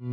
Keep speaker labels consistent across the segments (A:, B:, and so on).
A: Hey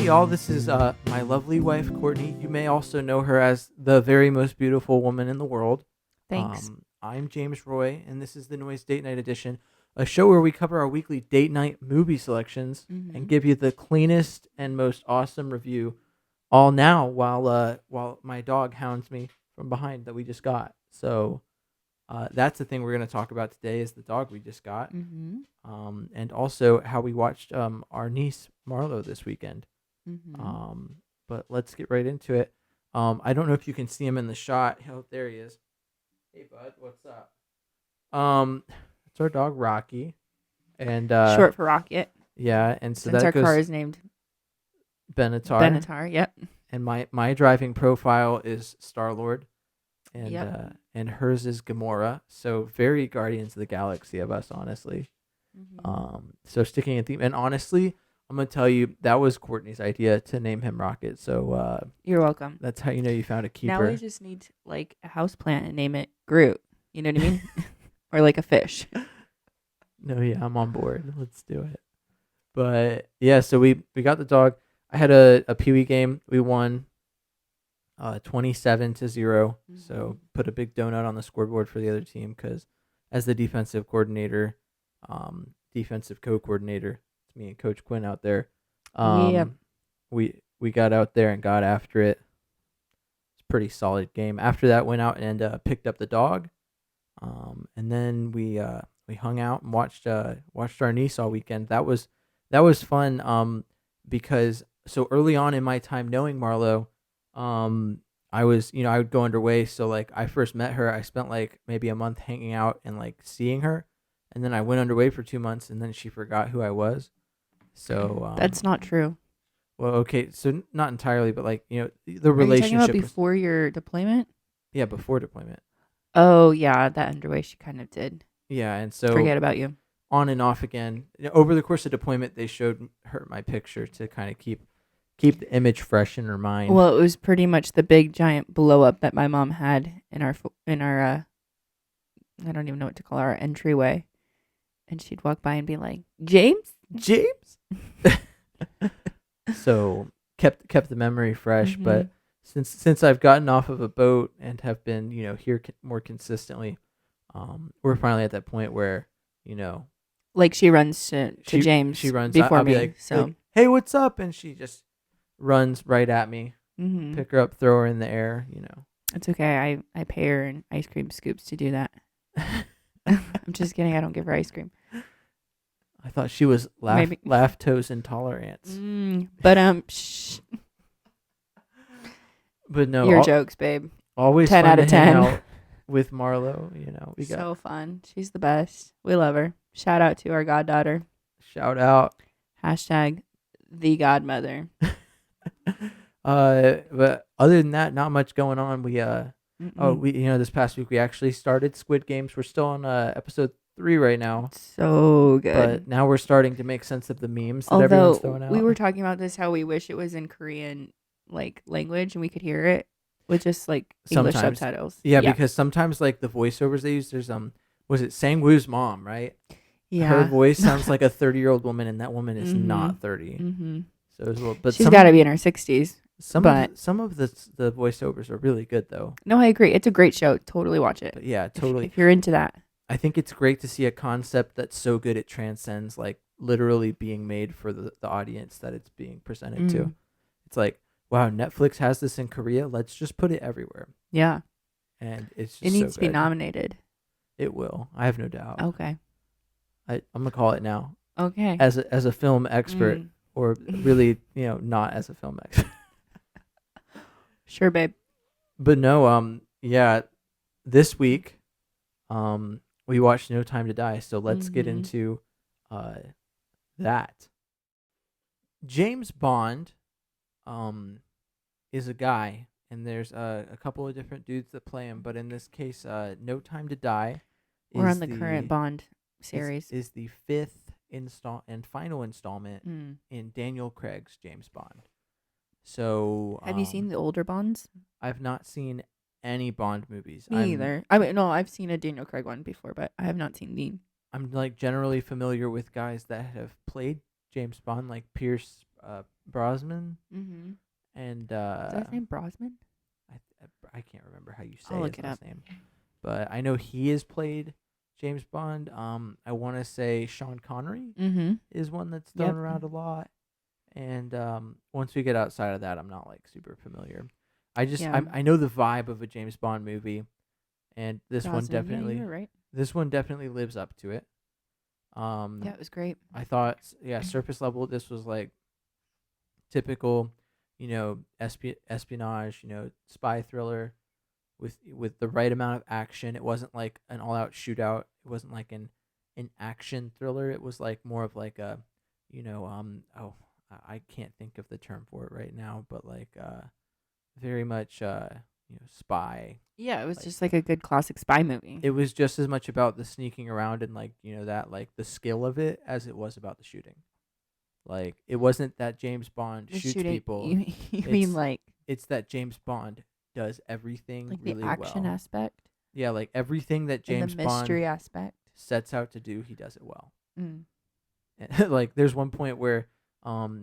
A: y'all, this is my lovely wife Courtney. You may also know her as the very most beautiful woman in the world.
B: Thanks.
A: I'm James Roy, and this is the Noise Date Night Edition, a show where we cover our weekly date night movie selections and give you the cleanest and most awesome review. All now, while my dog hounds me from behind that we just got. So that's the thing we're going to talk about today is the dog we just got, and also how we watched our niece Marlo this weekend. But let's get right into it. I don't know if you can see him in the shot. Oh, there he is. Hey, bud, what's up? It's our dog Rocky, and
B: Short for Rocket.
A: yeah, and so
B: Since
A: that
B: our
A: goes
B: car is named
A: Benatar.
B: Benatar. Yep.
A: And my driving profile is Star-Lord, and
B: Yep.
A: and hers is Gamora. So very Guardians of the Galaxy of us, honestly. So sticking a theme, and honestly, I'm gonna tell you that was Courtney's idea to name him Rocket. So
B: You're welcome.
A: that's how you know you found a keeper.
B: Now we just need like a house plant and name it Groot. You know what I mean? Or like a fish.
A: No, yeah, I'm on board. Let's do it. But yeah, so we got the dog. I had a Pee Wee game. We won 27-0. So put a big donut on the scoreboard for the other team because as the defensive coordinator, defensive co-coordinator, it's me and Coach Quinn out there.
B: Yep.
A: We got out there and got after it. It's a pretty solid game. After that, went out and picked up the dog. And then we hung out and watched our niece all weekend. That was fun. Because so early on in my time knowing Marlo, I would go underway. So like I first met her, I spent like maybe a month hanging out and like seeing her, and then I went underway for 2 months, and then she forgot who I was. So
B: That's not true.
A: well, okay, so not entirely, but like the
B: Are you talking
A: relationship
B: about
A: was,
B: before your deployment?
A: yeah, before deployment.
B: Oh yeah, that underway she kind of did.
A: Yeah, and so
B: Forget about you.
A: on and off again. Over the course of deployment, they showed her my picture to kind of keep the image fresh in her mind.
B: Well, it was pretty much the big giant blow up that my mom had in our I don't even know what to call our entryway, and she'd walk by and be like, James.
A: So kept the memory fresh,
B: Mm-hmm.
A: but since I've gotten off of a boat and have been here more consistently, we're finally at that point where
B: Like she runs to James.
A: She runs
B: before
A: I'll
B: me.
A: be like,
B: So
A: hey, what's up? And she just runs right at me.
B: mm-hmm.
A: Pick her up, throw her in the air.
B: It's okay. I pay her in ice cream scoops to do that. I'm just kidding. I don't give her ice cream.
A: I thought she was
B: Maybe.
A: lactose intolerant.
B: But shh.
A: But no,
B: Your jokes, babe.
A: always
B: 10
A: fun
B: out
A: to
B: of
A: hang
B: 10.
A: out with Marlo. We got
B: So fun. She's the best. We love her. Shout out to our goddaughter.
A: shout out.
B: Hashtag the godmother.
A: But other than that, not much going on. We this past week we actually started Squid Games. We're still on episode 3 right now.
B: So good.
A: But now we're starting to make sense of the memes that everyone's throwing out.
B: We were talking about this, how we wish it was in Korean like language and we could hear it with just like English
A: Sometimes.
B: subtitles.
A: Yeah, because sometimes like the voiceovers they use, there's was it Sang-woo's mom, right?
B: Yeah.
A: Her voice sounds like a 30-year-old woman, and that woman is not 30.
B: Mm-hmm.
A: So it's a little, but
B: she's got to be in her 60s.
A: Some of the voiceovers are really good though.
B: No, I agree. It's a great show. Totally watch it.
A: But yeah, totally.
B: If you're into that.
A: I think it's great to see a concept that's so good it transcends like literally being made for the audience that it's being presented to. It's like, wow, Netflix has this in Korea. Let's just put it everywhere.
B: Yeah.
A: And it's just
B: it needs
A: so
B: to be
A: good.
B: Nominated.
A: It will. I have no doubt.
B: Okay.
A: I'm gonna call it now.
B: Okay.
A: As a film expert, or really, not as a film expert.
B: Sure, babe.
A: But no, yeah, this week, we watched No Time to Die. So let's get into that. James Bond, is a guy, and there's a couple of different dudes that play him, but in this case, No Time to Die
B: We're
A: is
B: on the current Bond series.
A: is the fifth and final installment
B: Mm.
A: in Daniel Craig's James Bond. So
B: Have you seen the older Bonds?
A: I've not seen any Bond movies.
B: Me either. I mean, no, I've seen a Daniel Craig one before, but I have not seen the.
A: I'm like generally familiar with guys that have played James Bond, like Pierce Brosnan
B: Mm-hmm.
A: and
B: Is that his name, Brosnan?
A: I can't remember how you say
B: I'll look
A: his
B: it
A: last
B: up.
A: name, but I know he has played James Bond. I want to say Sean Connery
B: Mm-hmm.
A: is one that's thrown
B: Yep.
A: around a lot, and once we get outside of that, I'm not like super familiar.
B: Yeah.
A: I know the vibe of a James Bond movie, and this one
B: Brosnan.
A: definitely
B: Yeah, you're right.
A: lives up to it.
B: Yeah, it was great.
A: I thought, surface level, this was like typical, espionage, spy thriller with the right amount of action. It wasn't like an all out shootout. It wasn't like an action thriller. It was like more of like a, I can't think of the term for it right now, but like very much spy.
B: Yeah, it was
A: Like-
B: just like a good classic spy movie.
A: It was just as much about the sneaking around and like that like the skill of it as it was about the shooting. Like it wasn't that James Bond
B: The
A: shoots
B: shooting-
A: people.
B: You mean
A: It's-
B: like
A: It's that James Bond does everything really
B: the action
A: well.
B: aspect
A: Yeah, like everything that James
B: and the mystery
A: Bond
B: aspect?
A: sets out to do, he does it well.
B: Mm.
A: And, like there's one point where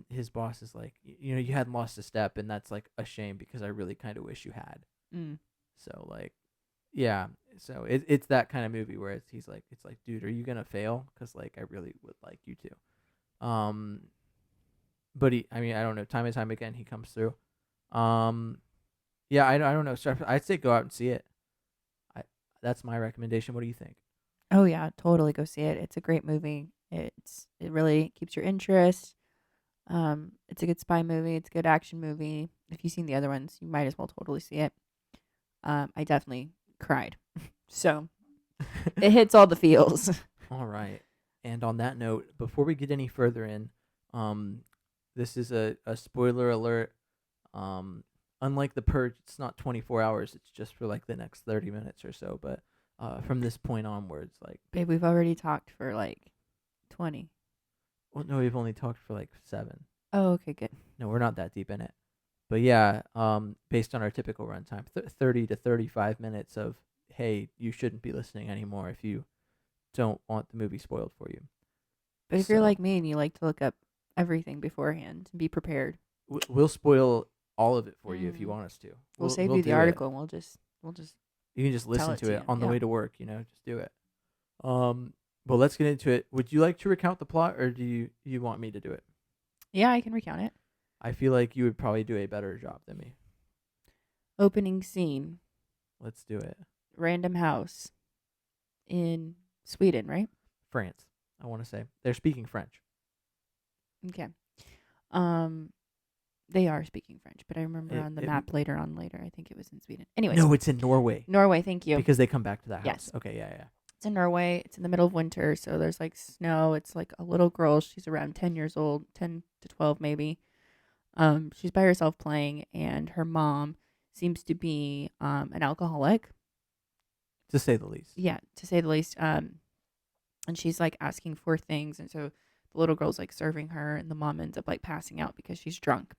A: his boss is like, you hadn't lost a step, and that's like a shame because I really kind of wish you had.
B: Mm.
A: So like, yeah. So it's that kind of movie where it's like, dude, are you gonna fail? Because like I really would like you to. But I don't know. Time and time again, he comes through. Yeah, I don't know. So I'd say go out and see it. That's my recommendation. What do you think?
B: Oh yeah, totally go see it. It's a great movie. It really keeps your interest. It's a good spy movie. It's a good action movie. If you've seen the other ones, you might as well totally see it. I definitely cried. So it hits all the feels.
A: All right. And on that note, before we get any further in, this is a spoiler alert. Unlike The Purge, it's not 24 hours. It's just for like the next 30 minutes or so. But from this point onwards, like,
B: Babe, we've already talked for like 20.
A: well, no, we've only talked for like 7.
B: Oh, okay, good.
A: No, we're not that deep in it. But yeah, based on our typical runtime, 30 to 35 minutes of, hey, you shouldn't be listening anymore if you don't want the movie spoiled for you.
B: But if you're
A: So-
B: like me and you like to look up everything beforehand and be prepared,
A: We'll spoil all of it for you if you
B: Mm.
A: want us to.
B: we'll save
A: we'll
B: you the
A: do it.
B: article and we'll just
A: You can just listen
B: it
A: to
B: to
A: it
B: you,
A: on the
B: yeah.
A: way to work. Just do it. But let's get into it. Would you like to recount the plot, or do you want me to do it?
B: yeah, I can recount it.
A: I feel like you would probably do a better job than me.
B: Opening scene,
A: Let's do it.
B: random house in Sweden, right?
A: France. I want to say they're speaking French.
B: Okay. They are speaking French, but I remember on the map later, I think it was in Sweden. Anyways,
A: No, it's in Norway
B: Norway, thank you.
A: because they come back to that house.
B: Yes.
A: Okay. Yeah.
B: It's in Norway. It's in the middle of winter, so there's like snow. It's like a little girl. She's around 10 years old, 10 to 12 maybe. She's by herself playing, and her mom seems to be an alcoholic.
A: To say the least.
B: Yeah, to say the least. And she's like asking for things, and so the little girl's like serving her, and the mom ends up like passing out because she's drunk.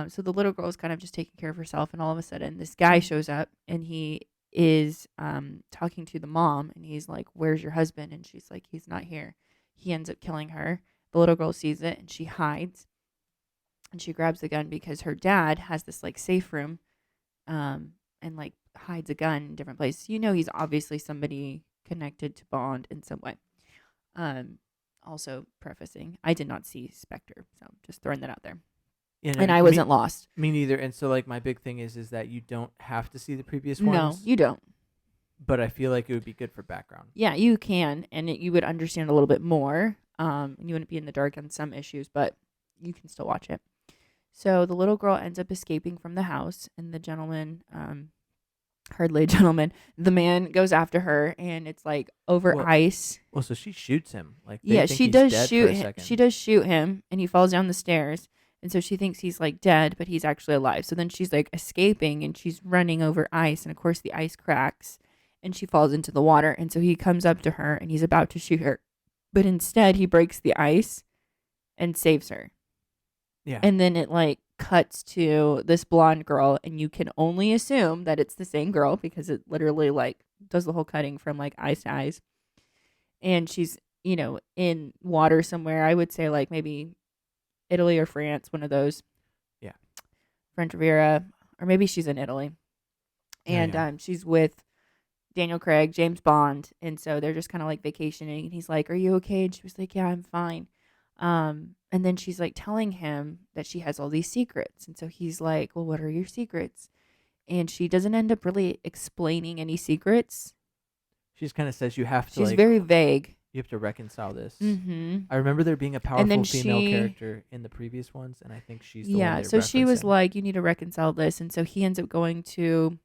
B: So the little girl's kind of just taking care of herself, and all of a sudden this guy shows up, and he is talking to the mom, and he's like, "Where's your husband?" And she's like, "He's not here." He ends up killing her. The little girl sees it, and she hides, and she grabs the gun because her dad has this like safe room, and like hides a gun in different places. He's obviously somebody connected to Bond in some way. Also prefacing, I did not see Spectre, so just throwing that out there. And I wasn't lost.
A: Me neither. And so like my big thing is that you don't have to see the previous
B: No,
A: ones.
B: you don't.
A: But I feel like it would be good for background.
B: Yeah, you can, and you would understand a little bit more. And you wouldn't be in the dark on some issues, but you can still watch it. So the little girl ends up escaping from the house, and the gentleman, hardly a gentleman, the man goes after her, and it's like over ice.
A: Well, so she shoots him. Like they
B: Yeah,
A: think
B: she
A: he's
B: does
A: dead
B: shoot
A: for a
B: him.
A: second.
B: She does shoot him, and he falls down the stairs. And so she thinks he's like dead, but he's actually alive. So then she's like escaping and she's running over ice. And of course, the ice cracks and she falls into the water. And so he comes up to her and he's about to shoot her. But instead, he breaks the ice and saves her.
A: Yeah.
B: And then it like cuts to this blonde girl. And you can only assume that it's the same girl because it literally like does the whole cutting from like eyes to eyes. And she's, you know, in water somewhere. I would say like maybe Italy or France, one of those.
A: Yeah.
B: French Riviera, or maybe she's in Italy. And she's with Daniel Craig, James Bond. And so they're just kind of like vacationing. And he's like, "Are you okay?" And she was like, "Yeah, I'm fine." And then she's like telling him that she has all these secrets. And so he's like, "Well, what are your secrets?" And she doesn't end up really explaining any secrets.
A: She just kind of says you have to
B: She's very vague.
A: You have to reconcile this.
B: Mm-hmm.
A: I remember there being a powerful female
B: she,
A: character in the previous ones, and I think she's the one
B: yeah.
A: they're
B: So she was
A: referencing.
B: like, "You need to reconcile this," and so he ends up going to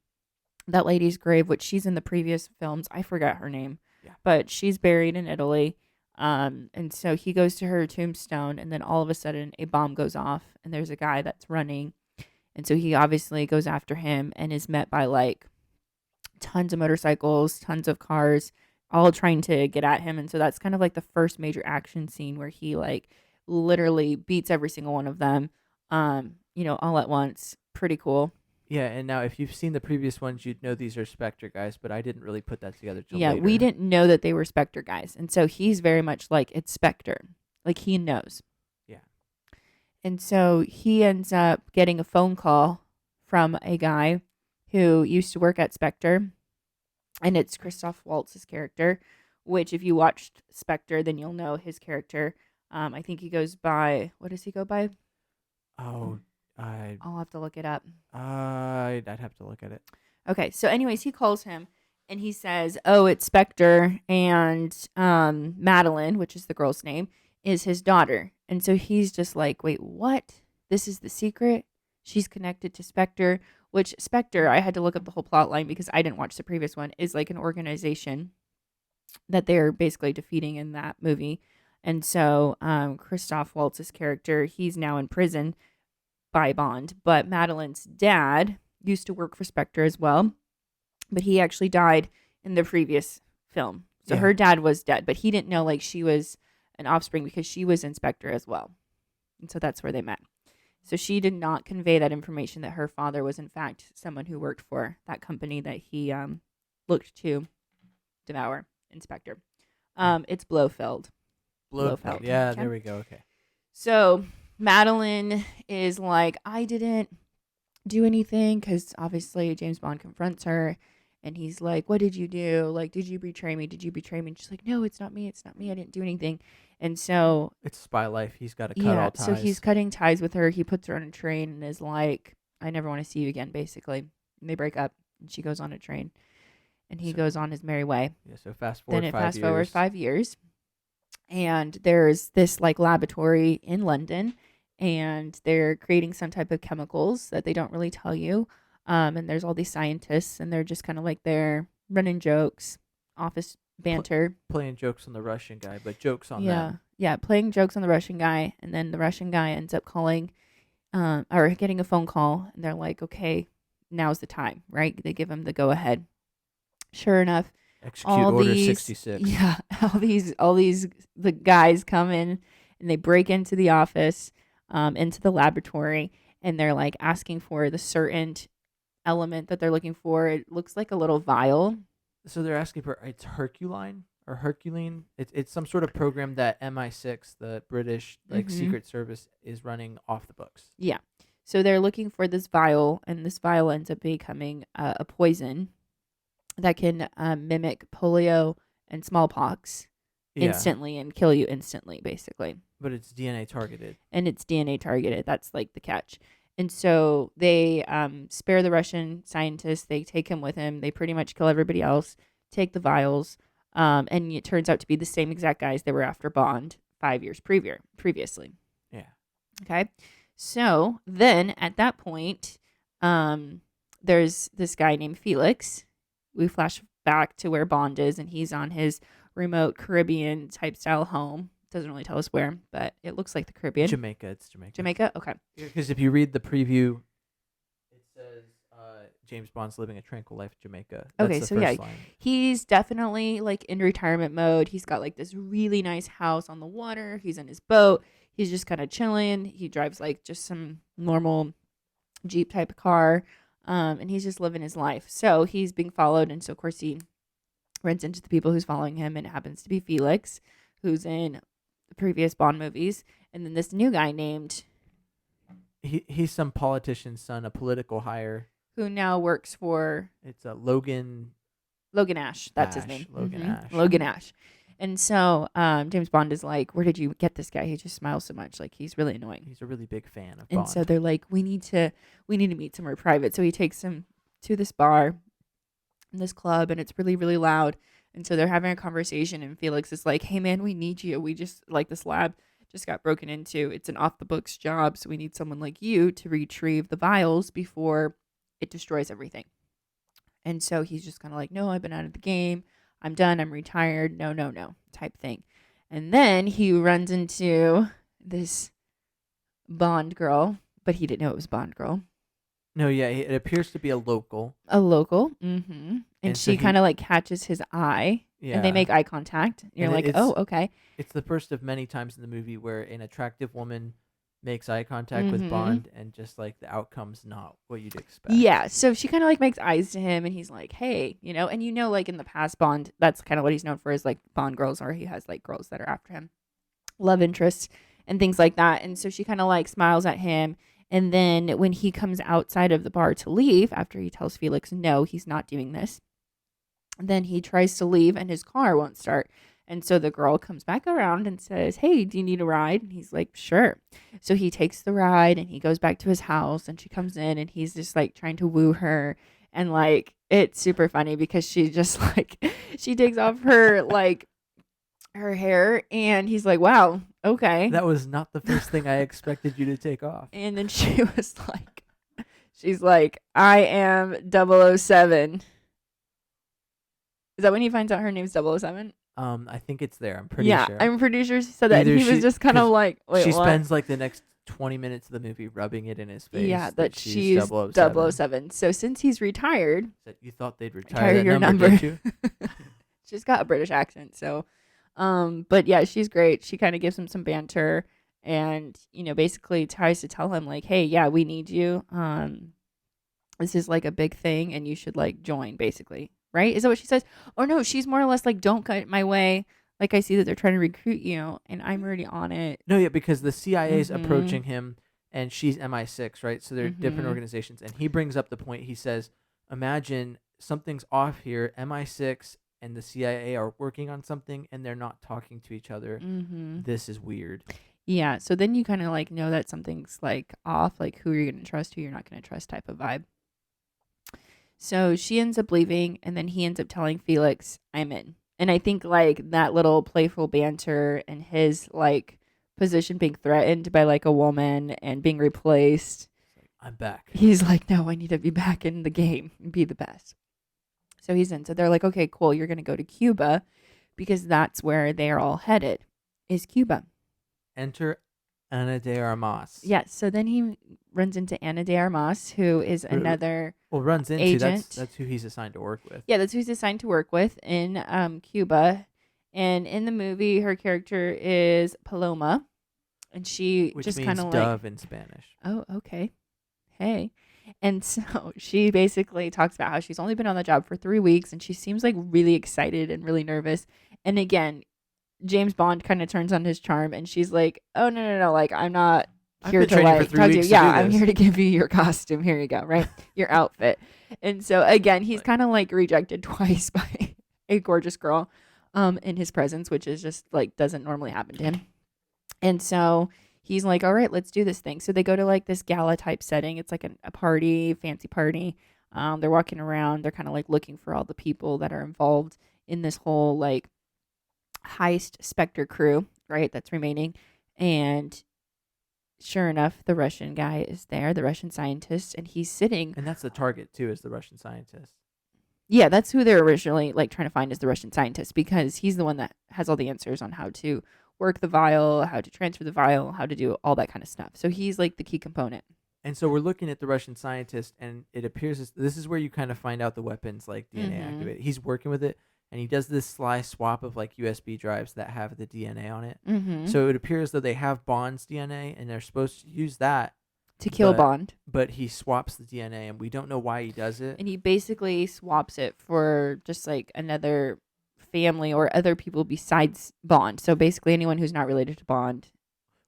B: that lady's grave, which she's in the previous films. I forgot her name, but she's buried in Italy. And so he goes to her tombstone, and then all of a sudden a bomb goes off, and there's a guy that's running, and so he obviously goes after him and is met by like tons of motorcycles, tons of cars, all trying to get at him. And so that's kind of like the first major action scene where he like literally beats every single one of them, all at once. Pretty cool.
A: Yeah, and now if you've seen the previous ones, you'd know these are Spectre guys, but I didn't really put that together till later.
B: We didn't know that they were Spectre guys. And so he's very much like, it's Spectre. Like he knows.
A: Yeah.
B: And so he ends up getting a phone call from a guy who used to work at Spectre. And it's Christoph Waltz's character, which if you watched Spectre, then you'll know his character. I think he goes by, what does he go by?
A: I'll
B: have to look it up.
A: I'd have to look at it.
B: Okay, so anyways, he calls him and he says, "Oh, it's Spectre, and Madeline, which is the girl's name, is his daughter." And so he's just like, "Wait, what? This is the secret? She's connected to Spectre." Which Spectre, I had to look up the whole plot line because I didn't watch the previous one, is like an organization that they're basically defeating in that movie. And so Christoph Waltz's character, he's now in prison by Bond. But Madeline's dad used to work for Spectre as well. But he actually died in the previous film. So her dad was dead, but he didn't know like she was an offspring because she was in Spectre as well. And so that's where they met. So she did not convey that information that her father was, in fact, someone who worked for that company that he looked to devour, Inspector. It's Blofeld.
A: Blofeld. Yeah, there we go. Okay.
B: So Madeline is like, "I didn't do anything," because obviously James Bond confronts her. And he's like, "What did you do? Like, did you betray me? Did you betray me?" And she's like, "No, it's not me. It's not me. I didn't do anything." And so
A: it's spy life. He's got to cut all ties.
B: So he's cutting ties with her. He puts her on a train and is like, "I never want to see you again," basically. And they break up and she goes on a train and he goes on his merry way.
A: Yeah. So fast forward.
B: Then it fast forwards 5 years. And there's this like laboratory in London and they're creating some type of chemicals that they don't really tell you. And there's all these scientists and they're just kind of like there running jokes, office banter.
A: Playing jokes on the Russian guy, but jokes on them.
B: Yeah, playing jokes on the Russian guy. And then the Russian guy ends up calling or getting a phone call. And they're like, "Okay, now's the time," right? They give him the go ahead. Sure enough.
A: Execute Order 66.
B: Yeah, all these the guys come in and they break into the office, into the laboratory. And they're like asking for the certain element that they're looking for. It looks like a little vial.
A: So they're asking for it's Herculine or Herculine. It's some sort of program that MI6, the British Secret Service, is running off the books.
B: Yeah. So they're looking for this vial, and this vial ends up becoming a poison that can mimic polio and smallpox instantly and kill you instantly, basically.
A: But it's DNA targeted.
B: And it's DNA targeted. That's like the catch. And so they spare the Russian scientist. They take him with him. They pretty much kill everybody else, take the vials. And it turns out to be the same exact guys they were after Bond 5 years previously.
A: Yeah.
B: Okay. So then at that point, there's this guy named Felix. We flash back to where Bond is, and he's on his remote Caribbean type style home, Doesn't really tell us where, but it looks like the Caribbean.
A: Jamaica. It's Jamaica.
B: Jamaica? Okay.
A: Because if you read the preview, it says James Bond's living a tranquil life in Jamaica. That's
B: Okay,
A: the
B: so
A: first
B: yeah,
A: line.
B: he's definitely like in retirement mode. He's got like this really nice house on the water. He's in his boat. He's just kind of chilling. He drives like just some normal Jeep type of car. And he's just living his life. So he's being followed. And so, of course, he runs into the people who's following him. And it happens to be Felix, who's in the previous Bond movies. And then this new guy named...
A: He's some politician's son, a political hire.
B: Who now works for...
A: It's a Logan
B: Ash. That's his name.
A: Logan Ash.
B: Logan Ash. And so James Bond is like, where did you get this guy? He just smiles so much. Like, he's really annoying.
A: He's a really big fan of Bond.
B: And so they're like, we need to meet somewhere private. So he takes him to this bar, this club, and it's really, really loud. And so they're having a conversation, and Felix is like, hey, man, we need you. We just, like, this lab just got broken into. It's an off-the-books job, so we need someone like you to retrieve the vials before it destroys everything. And so he's just kind of like, no, I've been out of the game. I'm done. I'm retired. No, type thing. And then he runs into this Bond girl, but he didn't know it was Bond girl.
A: No, yeah, it appears to be a local.
B: A local. Mm-hmm. And
A: so
B: she kind of like catches his eye, and they make eye contact. And you're
A: And
B: like, oh, okay.
A: It's the first of many times in the movie where an attractive woman makes eye contact
B: Mm-hmm.
A: with Bond, and just like the outcome's not what you'd expect.
B: Yeah, so she kind of like makes eyes to him, and he's like, hey, and like in the past Bond, that's kind of what he's known for, is like Bond girls, or he has like girls that are after him, love interests and things like that. And so she kind of like smiles at him, and then when he comes outside of the bar to leave, after he tells Felix no, he's not doing this, then he tries to leave and his car won't start. And so the girl comes back around and says, hey, do you need a ride? And he's like, sure. So he takes the ride and he goes back to his house, and she comes in and he's just like trying to woo her. And like, it's super funny because she just like, she takes off her like her hair, and he's like, wow, okay.
A: That was not the first thing I expected you to take off.
B: And then she was like, she's like, I am 007. Is that when he finds out her name's 007?
A: I think it's there. I'm pretty sure.
B: Yeah, I'm pretty sure she said that.
A: Either
B: He was just kind of like, wait,
A: she
B: what?
A: spends like the next 20 minutes of the movie rubbing it in his face.
B: Yeah, that she's
A: 007.
B: 007. So since he's retired,
A: Said you thought they'd retire that
B: your
A: number, did you?
B: she's got a British accent. So, but yeah, she's great. She kind of gives him some banter, and basically tries to tell him like, hey, yeah, we need you. This is like a big thing, and you should like join, basically. Right? Is that what she says? Or no, she's more or less like, don't get my way. Like, I see that they're trying to recruit you, and I'm already on it.
A: No, yeah, because the CIA is
B: Mhm.
A: approaching him, and she's MI6, right? So they're different
B: Mhm.
A: organizations. And he brings up the point. He says, imagine something's off here. MI6 and the CIA are working on something, and they're not talking to each other.
B: Mm-hmm.
A: This is weird.
B: Yeah, so then you kind of like know that something's like off, like who you're going to trust, who you're not going to trust type of vibe. So she ends up leaving, and then he ends up telling Felix, I'm in. And I think like that little playful banter and his like position being threatened by like a woman and being replaced.
A: I'm back.
B: He's like, no, I need to be back in the game and be the best. So he's in. So they're like, okay, cool. You're going to go to Cuba because that's where they are all headed, is Cuba.
A: Enter Ana de Armas.
B: Yes. So then he runs into Ana de Armas, who is another
A: runs into
B: agent.
A: That's who he's assigned to work with.
B: Yeah, that's who he's assigned to work with in Cuba. And in the movie, her character is Paloma, and she
A: Which
B: just
A: means
B: kind of like
A: dove in Spanish.
B: Oh, okay. Hey. And so she basically talks about how she's only been on the job for 3 weeks, and she seems like really excited and really nervous. And again, James Bond kind of turns on his charm, and she's like, oh, no. Like, I'm not here to like talk to you. Yeah, I'm here to give you your costume. Here you go, right? Your outfit. And so again, he's kind of like rejected twice by a gorgeous girl in his presence, which is just like doesn't normally happen to him. And so he's like, all right, let's do this thing. So they go to like this gala type setting. It's like a party, fancy party. They're walking around. They're kind of like looking for all the people that are involved in this whole like heist Spectre crew, right? That's remaining. And sure enough, the Russian guy is there, the Russian scientist, and he's sitting.
A: And that's the target too, is the Russian scientist.
B: Yeah, that's who they're originally like trying to find, is the Russian scientist, because he's the one that has all the answers on how to work the vial, how to transfer the vial, how to do all that kind of stuff. So he's like the key component.
A: And so we're looking at the Russian scientist, and it appears this is where you kind of find out the weapons like DNA activated. He's working with it, and he does this sly swap of like USB drives that have the DNA on it. So it appears that they have Bond's DNA, and they're supposed to use that
B: to kill Bond.
A: But he swaps the DNA, and we don't know why he does it.
B: And he basically swaps it for just like another family or other people besides Bond. So basically anyone who's not related to Bond.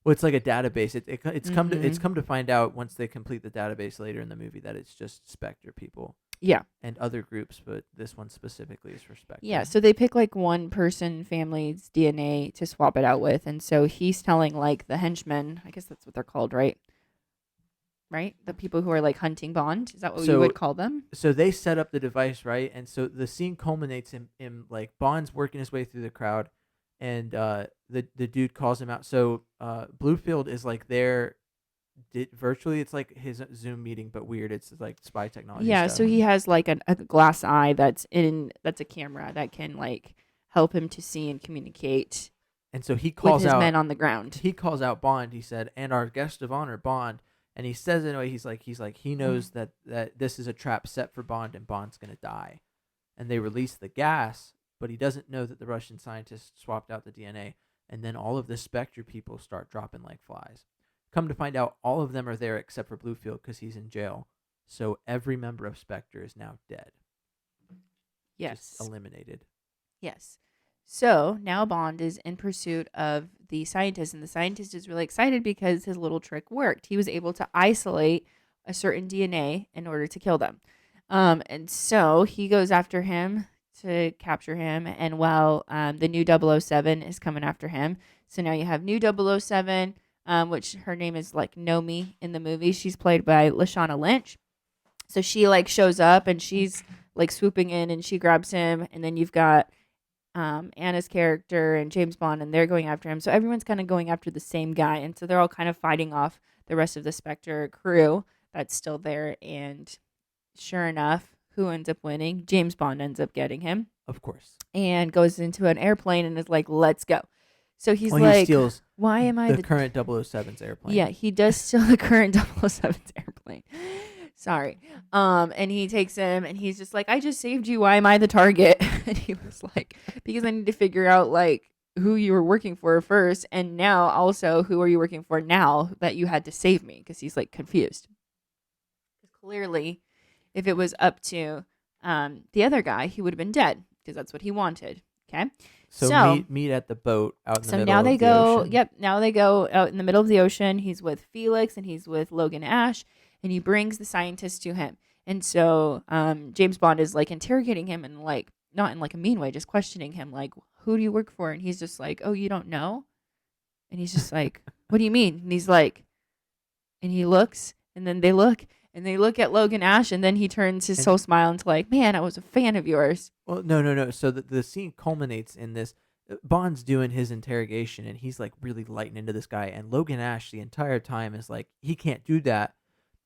A: Well, it's like a database. It's come to find out once they complete the database later in the movie that it's just Spectre people.
B: Yeah.
A: And other groups, but this one specifically is for Spectre.
B: Yeah, so they pick like one person family's DNA to swap it out with. And so he's telling like the henchmen, I guess that's what they're called, right? Right? The people who are like hunting Bond. Is that what you would call them?
A: So they set up the device, right? And so the scene culminates in like Bond's working his way through the crowd, and the dude calls him out. So Bluefield is like there virtually. It's like his Zoom meeting, but weird. It's like spy technology.
B: Yeah,
A: stuff.
B: so he has like a glass eye that's a camera that can like help him to see and communicate.
A: And so he calls
B: with his
A: out
B: men on the ground.
A: He calls out Bond. He said, "And our guest of honor, Bond." And he says in a way, he's like he knows that this is a trap set for Bond, and Bond's gonna die. And they release the gas, but he doesn't know that the Russian scientists swapped out the DNA. And then all of the Spectre people start dropping like flies. Come to find out, all of them are there except for Bluefield because he's in jail. So every member of Spectre is now dead.
B: Yes.
A: Just eliminated.
B: Yes. So now Bond is in pursuit of the scientist, and the scientist is really excited because his little trick worked. He was able to isolate a certain DNA in order to kill them. And so he goes after him to capture him, and while the new 007 is coming after him. So now you have new 007, which her name is like Nomi in the movie. She's played by Lashana Lynch. So she like shows up and she's like swooping in and she grabs him, and then you've got Anna's character and James Bond, and they're going after him. So everyone's kind of going after the same guy, and so they're all kind of fighting off the rest of the Spectre crew that's still there. And sure enough, who ends up winning? James Bond ends up getting him,
A: of course, and
B: goes into an airplane and is like, "Let's go." So he's
A: he steals
B: "Why am I
A: the current 007's airplane?"
B: Yeah, he does steal the current 007's airplane. Sorry. And he takes him and he's just like, "I just saved you. Why am I the target?" And he was like, "Because I need to figure out like who you were working for first, and now also who are you working for now that you had to save me?" Because he's like confused. Clearly, if it was up to the other guy, he would have been dead because that's what he wanted. Okay.
A: So meet at the boat out in the middle
B: now
A: of
B: they
A: the
B: go.
A: ocean.
B: Yep. Now they go out in the middle of the ocean. He's with Felix and he's with Logan Ash, and he brings the scientist to him. And so James Bond is like interrogating him and like not in like a mean way, just questioning him like, "Who do you work for?" And he's just like, "Oh, you don't know?" And he's just like, "What do you mean?" And he's like, and he looks, and then they look. And they look at Logan Ash, and then he turns his soul smile into like, "Man, I was a fan of yours."
A: Well, no. So the scene culminates in this. Bond's doing his interrogation, and he's like really lighting into this guy. And Logan Ash the entire time is like, he can't do that.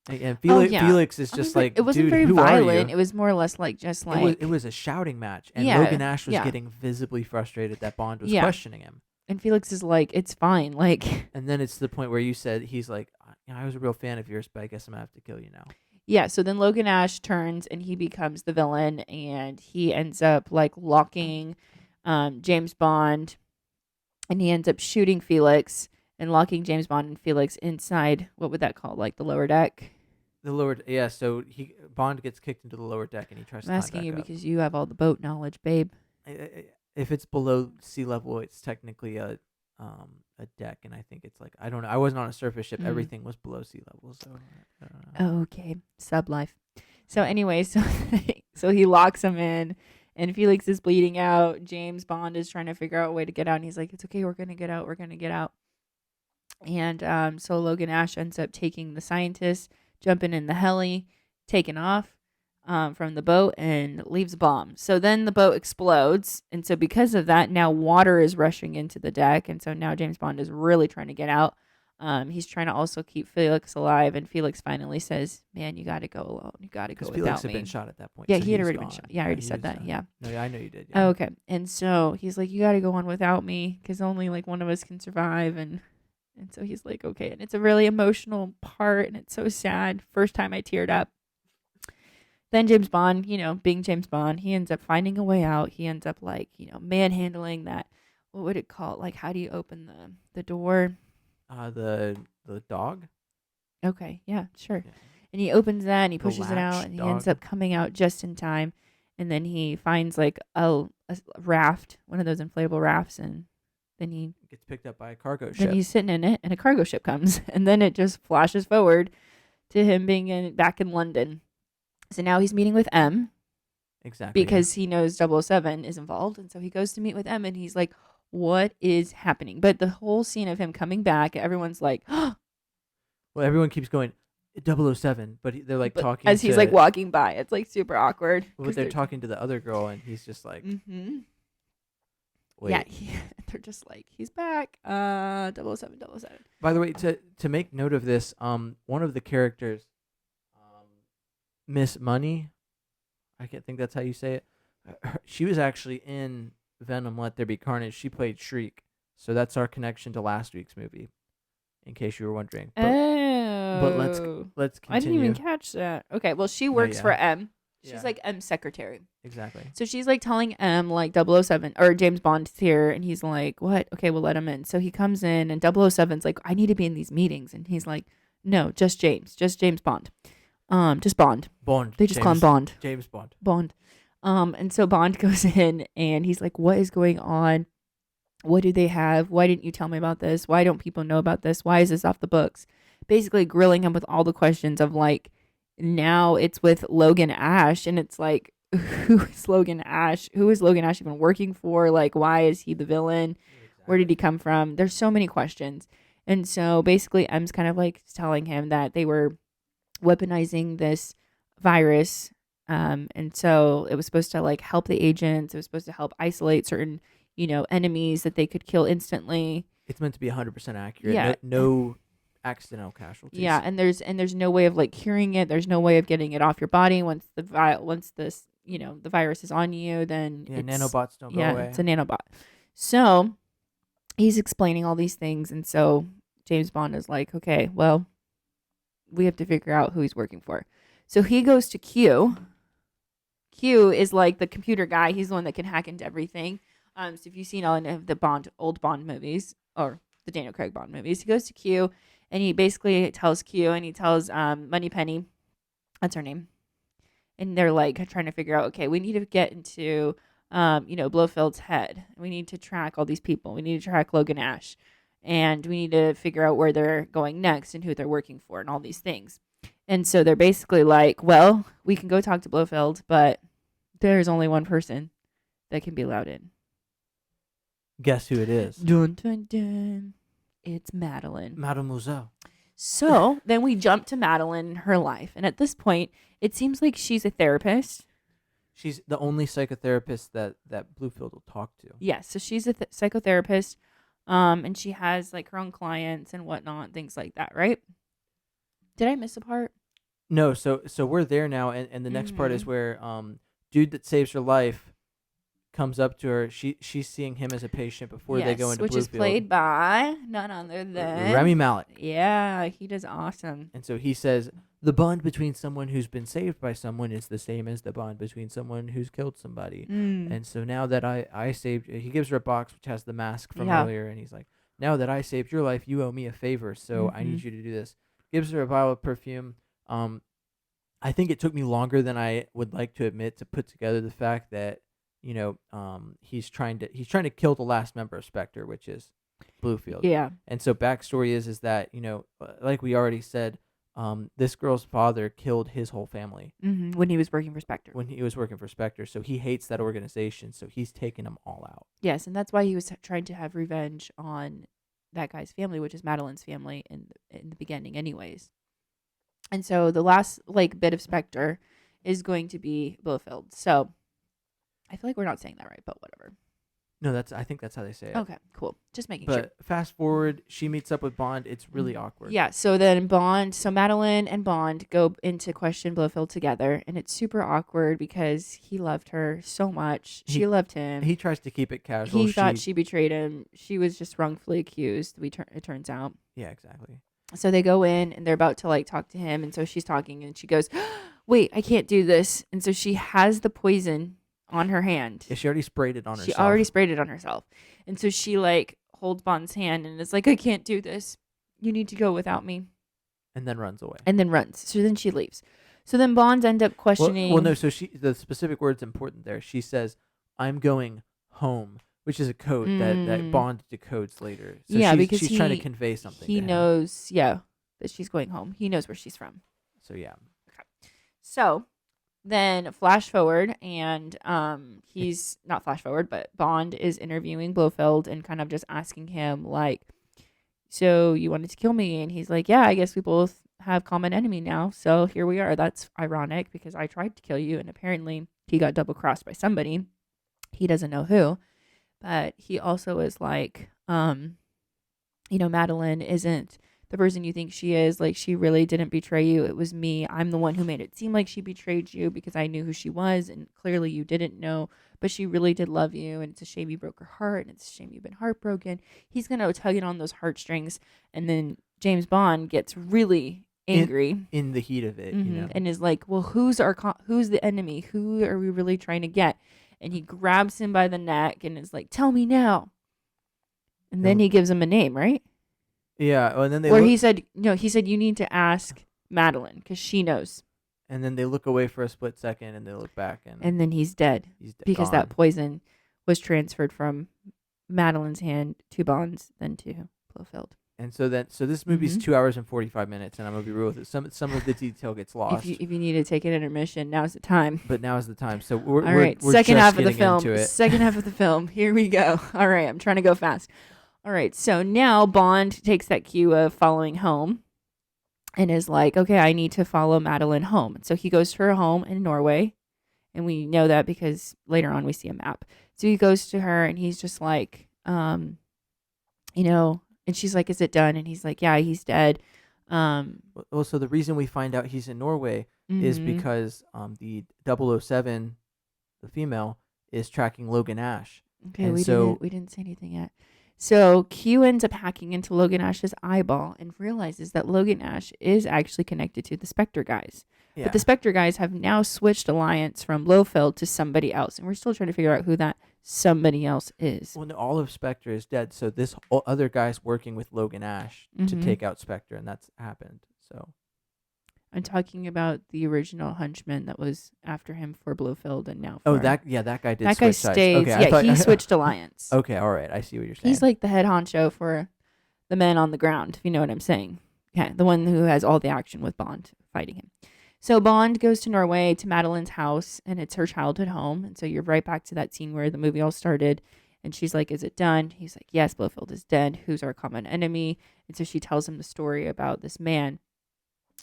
A: And Felix is just like,
B: it wasn't
A: "Dude,
B: very
A: who
B: violent.
A: are you?"
B: It was more or less like just like
A: it was a shouting match, and
B: Yeah,
A: Logan Ash was
B: yeah.
A: getting visibly frustrated that Bond was
B: Yeah.
A: questioning him.
B: And Felix is like, "It's fine." Like,
A: And then it's to the point where you said he's like, "I was a real fan of yours, but I guess I'm gonna have to kill you now."
B: yeah. So then Logan Ash turns and he becomes the villain, and he ends up like locking James Bond, and he ends up shooting Felix and locking James Bond and Felix inside. What would that call? Like the lower deck?
A: So Bond gets kicked into the lower deck, and he tries to
B: I'm
A: climb
B: asking
A: back
B: you
A: up.
B: because you have all the boat knowledge, babe.
A: If it's below sea level, it's technically a deck, and I think it's like, I don't know. I wasn't on a surface ship.
B: Mm.
A: Everything was below sea level, so I don't know.
B: Okay, sub life. So anyway, so he locks him in, and Felix is bleeding out. James Bond is trying to figure out a way to get out, and he's like, "It's okay, we're gonna get out. We're gonna get out." And so Logan Ash ends up taking the scientist, jumping in the heli, taking off from the boat, and leaves a bomb. So then the boat explodes, and so because of that, now water is rushing into the deck, and so now James Bond is really trying to get out. He's trying to also keep Felix alive, and Felix finally says, "Man, you got to go alone. You got to go
A: Because
B: without
A: Felix
B: me."
A: had been shot at that point.
B: Yeah,
A: so
B: he had
A: was
B: already been
A: gone.
B: shot. Yeah, I already
A: he
B: said
A: was,
B: that. Yeah.
A: No, yeah, I know you did.
B: Oh,
A: Yeah.
B: okay. And so he's like, "You got to go on without me, because only like one of us can survive." And so he's like, "Okay." And it's a really emotional part, and it's so sad. First time I teared up. Then James Bond, being James Bond, he ends up finding a way out. He ends up like, manhandling that. What would it call? Like, how do you open the door?
A: The dog.
B: Okay, yeah, sure.
A: Yeah.
B: And he opens that and he
A: The
B: pushes it out,
A: latch
B: and he
A: dog.
B: ends up coming out just in time. And then he finds like a raft, one of those inflatable rafts, and then he
A: Gets picked up by a cargo ship.
B: then he's sitting in it, and a cargo ship comes, and then it just flashes forward to him being back in London. So now he's meeting with M.
A: Exactly.
B: Because he knows 007 is involved. And so he goes to meet with M, and he's like, what is happening? But the whole scene of him coming back, everyone's like,
A: well, everyone keeps going 007, but they're like talking
B: as he's like walking by. It's like super awkward.
A: But they're talking to the other girl, and he's just like,
B: wait. Yeah, they're just like, he's back. 007.
A: By the way, to make note of this, one of the characters, Miss Money, I can't think that's how you say it. She was actually in Venom: Let There Be Carnage. She played Shriek, so that's our connection to last week's movie, in case you were wondering. But let's continue.
B: I didn't even catch that. Okay, well, she works for M. She's like M's secretary.
A: Exactly.
B: So she's like telling M like 007 or James Bond's here, and he's like, what? Okay, we'll let him in. So he comes in, and 007's like, I need to be in these meetings, and he's like, no, just James Bond. Just Bond.
A: Bond.
B: They just call him Bond.
A: James Bond.
B: Bond. And so Bond goes in, and he's like, what is going on? What do they have? Why didn't you tell me about this? Why don't people know about this? Why is this off the books? Basically grilling him with all the questions of like, now it's with Logan Ash, and it's like, who is Logan Ash? Who is Logan Ash even working for? Like, why is he the villain? Exactly. Where did he come from? There's so many questions. And so basically M's kind of like telling him that they were weaponizing this virus. And so it was supposed to like help the agents. It was supposed to help isolate certain, enemies that they could kill instantly. It's
A: meant to be 100% accurate. Yeah. No accidental casualties.
B: Yeah, and there's no way of like curing it. There's no way of getting it off your body once the virus is on you. Then
A: nanobots don't go away.
B: Yeah, it's a nanobot. So he's explaining all these things, and so James Bond is like, okay, well, we have to figure out who he's working for. So he goes to Q. Q is like the computer guy. He's the one that can hack into everything. So if you've seen all of the old Bond movies or the Daniel Craig Bond movies, he goes to Q, and he basically tells Q, and he tells Moneypenny, that's her name, and they're like trying to figure out, okay, we need to get into Blofeld's head. We need to track all these people. We need to track Logan Ash, and we need to figure out where they're going next and who they're working for and all these things. And so they're basically like, well, we can go talk to Blofeld, but there's only one person that can be allowed in.
A: Guess who it is?
B: Dun, dun, dun. It's Madeline.
A: Mademoiselle.
B: So then we jump to Madeline and her life. And at this point, it seems like she's a therapist.
A: She's the only psychotherapist that Blofeld will talk to.
B: Yes. So she's a psychotherapist. And she has like her own clients and whatnot, things like that, right? Did I miss a part?
A: No. So we're there now. And the next part is where dude that saves her life comes up to her. She's seeing him as a patient before they go into
B: which
A: Bluefield.
B: Is played by none other than
A: Rami Malek.
B: Yeah, he does awesome.
A: And so he says the bond between someone who's been saved by someone is the same as the bond between someone who's killed somebody. And so now that I saved, he gives her a box which has the mask from earlier, and he's like, now that I saved your life, you owe me a favor, so I need you to do this. Gives her a bottle of perfume. I think it took me longer than I would like to admit to put together the fact that he's trying to kill the last member of Spectre, which is Bluefield.
B: Yeah.
A: And so backstory is that like we already said, this girl's father killed his whole family
B: when he was working for Spectre.
A: So he hates that organization. So he's taken them all out.
B: Yes, and that's why he was trying to have revenge on that guy's family, which is Madeline's family in the beginning, anyways. And so the last bit of Spectre is going to be Blofeld. So I feel like we're not saying that right, but whatever.
A: No, I think that's how they say it.
B: Okay, cool. Just making sure.
A: But fast forward, she meets up with Bond. It's really awkward.
B: Yeah, so then Madeline and Bond go into question Blofeld together, and it's super awkward because he loved her so much. She loved him.
A: He tries to keep it casual.
B: He thought she betrayed him. She was just wrongfully accused, it turns out.
A: Yeah, exactly.
B: So they go in, and they're about to, like, talk to him, and so she's talking, and she goes, wait, I can't do this. And so she has the poison on her hand.
A: Yeah, she already sprayed it on herself.
B: She already sprayed it on herself. And so she, like, holds Bond's hand and is like, I can't do this. You need to go without me.
A: And then runs away.
B: And then runs. So then she leaves. So then Bonds end up questioning.
A: Well, no. So the specific word's important there. She says, "I'm going home," which is a code that Bond decodes later. So
B: yeah,
A: because she's trying to convey something.
B: He knows, that she's going home. He knows where she's from.
A: So yeah.
B: Okay. So then flash forward, and he's not flash forward, but Bond is interviewing Blofeld and kind of just asking him, like, so you wanted to kill me? And he's like, yeah, I guess we both have common enemy now. So here we are. That's ironic because I tried to kill you, and apparently he got double crossed by somebody. He doesn't know who, but he also is like, Madeline isn't the person you think she is. Like, she really didn't betray you. It was me. I'm the one who made it seem like she betrayed you because I knew who she was, and clearly you didn't know, but she really did love you, and it's a shame you broke her heart, and it's a shame you've been heartbroken. He's going to tug it on those heartstrings, and then James Bond gets really angry
A: in the heat of it,
B: and is like, well, who's the enemy? Who are we really trying to get? And he grabs him by the neck and is like, tell me now. And then he gives him a name, right?
A: Yeah, and then
B: he said, you need to ask Madeline because she knows.
A: And then they look away for a split second, and they look back,
B: and then he's dead. Because
A: gone.
B: That poison was transferred from Madeline's hand to Bond's, then to Blofeld.
A: And so this movie's 2 hours and 45 minutes, and I'm gonna be real with it. Some of the detail gets lost.
B: If you need to take an intermission, now's the time.
A: But now is the time. So we're
B: second half of the
A: film.
B: Second half of the film. Here we go. All right, I'm trying to go fast. All right, so now Bond takes that cue of following home and is like, okay, I need to follow Madeline home. So he goes to her home in Norway, and we know that because later on we see a map. So he goes to her, and he's just like, and she's like, is it done? And he's like, yeah, he's dead.
A: Well, so the reason we find out he's in Norway is because the 007, the female, is tracking Logan Ash.
B: Okay, and we didn't say anything yet. So Q ends up hacking into Logan Ash's eyeball and realizes that Logan Ash is actually connected to the Spectre guys. Yeah. But the Spectre guys have now switched alliance from Blofeld to somebody else, and we're still trying to figure out who that somebody else is.
A: Well, no, all of Spectre is dead, so this other guy's working with Logan Ash to take out Spectre, and that's happened. So
B: I'm talking about the original henchman that was after him for Blofeld, and now
A: that guy did.
B: That guy stayed. Okay, yeah, he switched alliance.
A: Okay, all right, I see what you're saying.
B: He's like the head honcho for the men on the ground, if you know what I'm saying. Yeah, the one who has all the action with Bond fighting him. So Bond goes to Norway to Madeline's house, and it's her childhood home. And so you're right back to that scene where the movie all started. And she's like, is it done? He's like, yes, Blofeld is dead. Who's our common enemy? And so she tells him the story about this man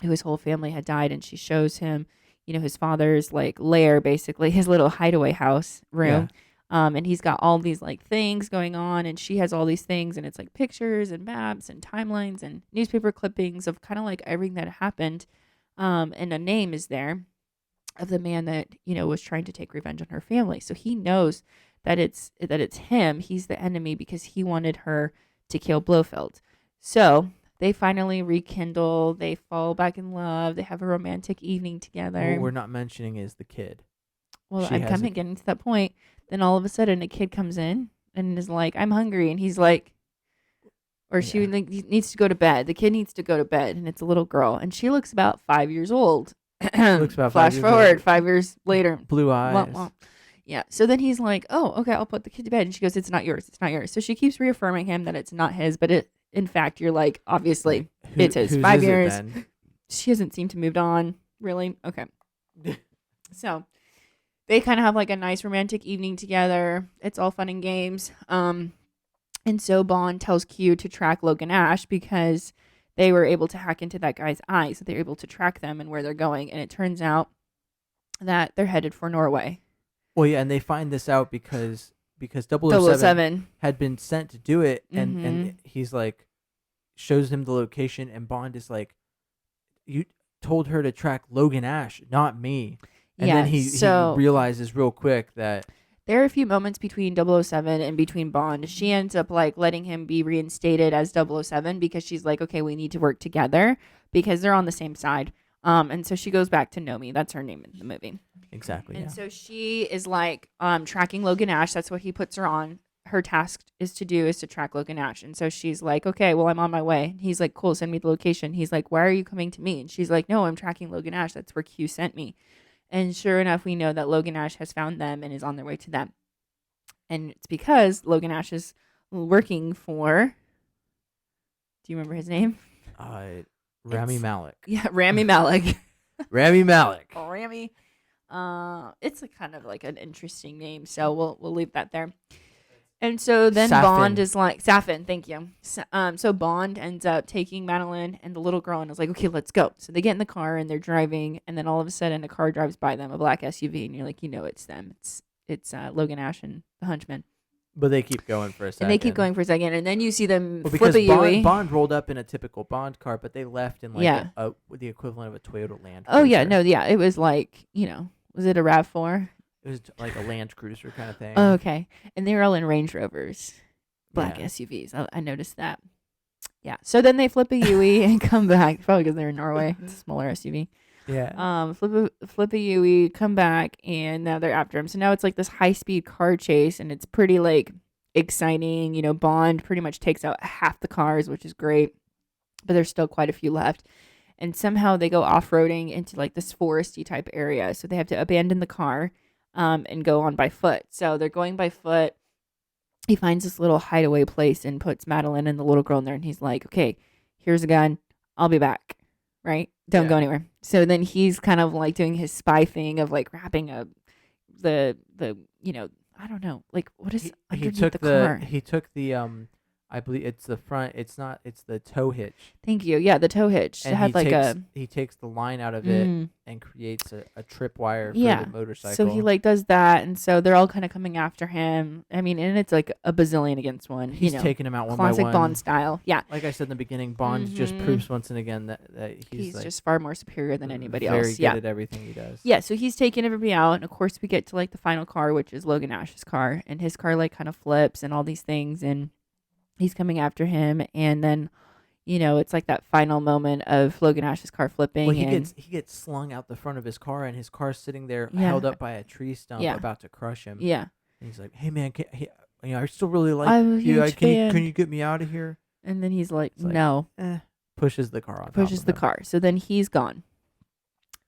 B: who his whole family had died. And she shows him, his father's like lair, basically his little hideaway house room. Yeah. And he's got all these like things going on, and she has all these things, and it's like pictures and maps and timelines and newspaper clippings of kind of like everything that happened. And a name is there of the man that, was trying to take revenge on her family. So he knows that it's him. He's the enemy because he wanted her to kill Blofeld. So they finally rekindle. They fall back in love. They have a romantic evening together.
A: What we're not mentioning is the kid.
B: Well, I'm kind of getting to that point. Then all of a sudden a kid comes in and is like, I'm hungry. And he's like, she needs to go to bed. The kid needs to go to bed, and it's a little girl, and she looks about 5 years old. Flash forward 5 years later.
A: Blue eyes.
B: Yeah. So then he's like, oh, okay, I'll put the kid to bed. And she goes, it's not yours. It's not yours. So she keeps reaffirming him that it's not his, but in fact, you're like, obviously, it's his. 5 years. She doesn't seem to moved on, really. Okay. So they kind of have like a nice romantic evening together. It's all fun and games. And so Bond tells Q to track Logan Ash because they were able to hack into that guy's eyes. So they're able to track them and where they're going. And it turns out that they're headed for Norway.
A: Well, yeah, and they find this out because because
B: Double
A: 007
B: 07.
A: had been sent to do it, and
B: Mhm.
A: he's like, shows him the location, and Bond is like, you told her to track Logan Ash, not me. And then
B: Yeah.
A: he
B: So
A: realizes real quick that
B: there are a few moments between 007 and between Bond. She ends up like letting him be reinstated as 007 because she's like, okay, we need to work together because they're on the same side. And so she goes back to Nomi. That's her name in the movie.
A: exactly,
B: And
A: yeah.
B: so she is like tracking Logan Ash. That's what he puts her on. Her task is to track Logan Ash. And so she's like, okay, well, I'm on my way. And he's like, cool, send me the location. He's like, why are you coming to me? And she's like, no, I'm tracking Logan Ash. That's where Q sent me. And sure enough, we know that Logan Ash has found them and is on their way to them. And it's because Logan Ash is working for, do you remember his name?
A: Rami Malek.
B: Yeah, Rami Malek.
A: Rami Malek.
B: Rami. It's a kind of like an interesting name, so we'll leave that there. And so then
A: Safin.
B: Bond is like, Safin, thank you. So Bond ends up taking Madeline and the little girl and is like, okay, let's go. So they get in the car and they're driving, and then all of a sudden a car drives by them, a black SUV, and you're like, it's them. It's Logan Ash and the Henchman.
A: But they keep going for a second.
B: And they keep going for a second, and then you see them flip
A: because
B: a Yui.
A: Bond rolled up in a typical Bond car, but they left in like the equivalent of a Toyota Land Cruiser.
B: Oh, yeah. No, yeah. It was like, was it a RAV4?
A: It was like a Land Cruiser kind of thing.
B: Oh, okay. And they were all in Range Rovers, black SUVs. I noticed that. Yeah. So then they flip a Yui and come back. Probably because they're in Norway. It's a smaller SUV.
A: Yeah.
B: Flip a Yui, come back, and now they're after him. So now it's like this high speed car chase, and it's pretty like exciting. Bond pretty much takes out half the cars, which is great, but there's still quite a few left. And somehow they go off roading into like this foresty type area, so they have to abandon the car, and go on by foot. So they're going by foot. He finds this little hideaway place and puts Madeline and the little girl in there, and he's like, "Okay, here's a gun. I'll be back. Right? Don't go anywhere." So then he's kind of like doing his spy thing of like wrapping up the I don't know, like what is underneath the car.
A: He took the I believe it's the front. It's the tow hitch.
B: Thank you. Yeah, the tow hitch.
A: And
B: it had
A: he takes the line out of it and creates a tripwire for the motorcycle.
B: So he like does that, and so they're all kind of coming after him. I mean, and it's like a bazillion against one.
A: He's taking him out one by one.
B: Classic Bond style. Yeah.
A: Like I said in the beginning, Bond just proves once and again that he's like
B: just far more superior than anybody
A: very
B: else.
A: good at everything he does.
B: Yeah, so he's taking everybody out, and of course we get to like the final car, which is Logan Ash's car, and his car like kind of flips and all these things, and he's coming after him, and then it's like that final moment of Logan Ash's car flipping.
A: Well, he gets slung out the front of his car, and his car's sitting there held up by a tree stump, about to crush him.
B: Yeah,
A: and he's like, "Hey man, I still really like you. Can you get me out of here?"
B: And then he's like, "No."
A: Pushes the car on.
B: Pushes the car. So then he's gone.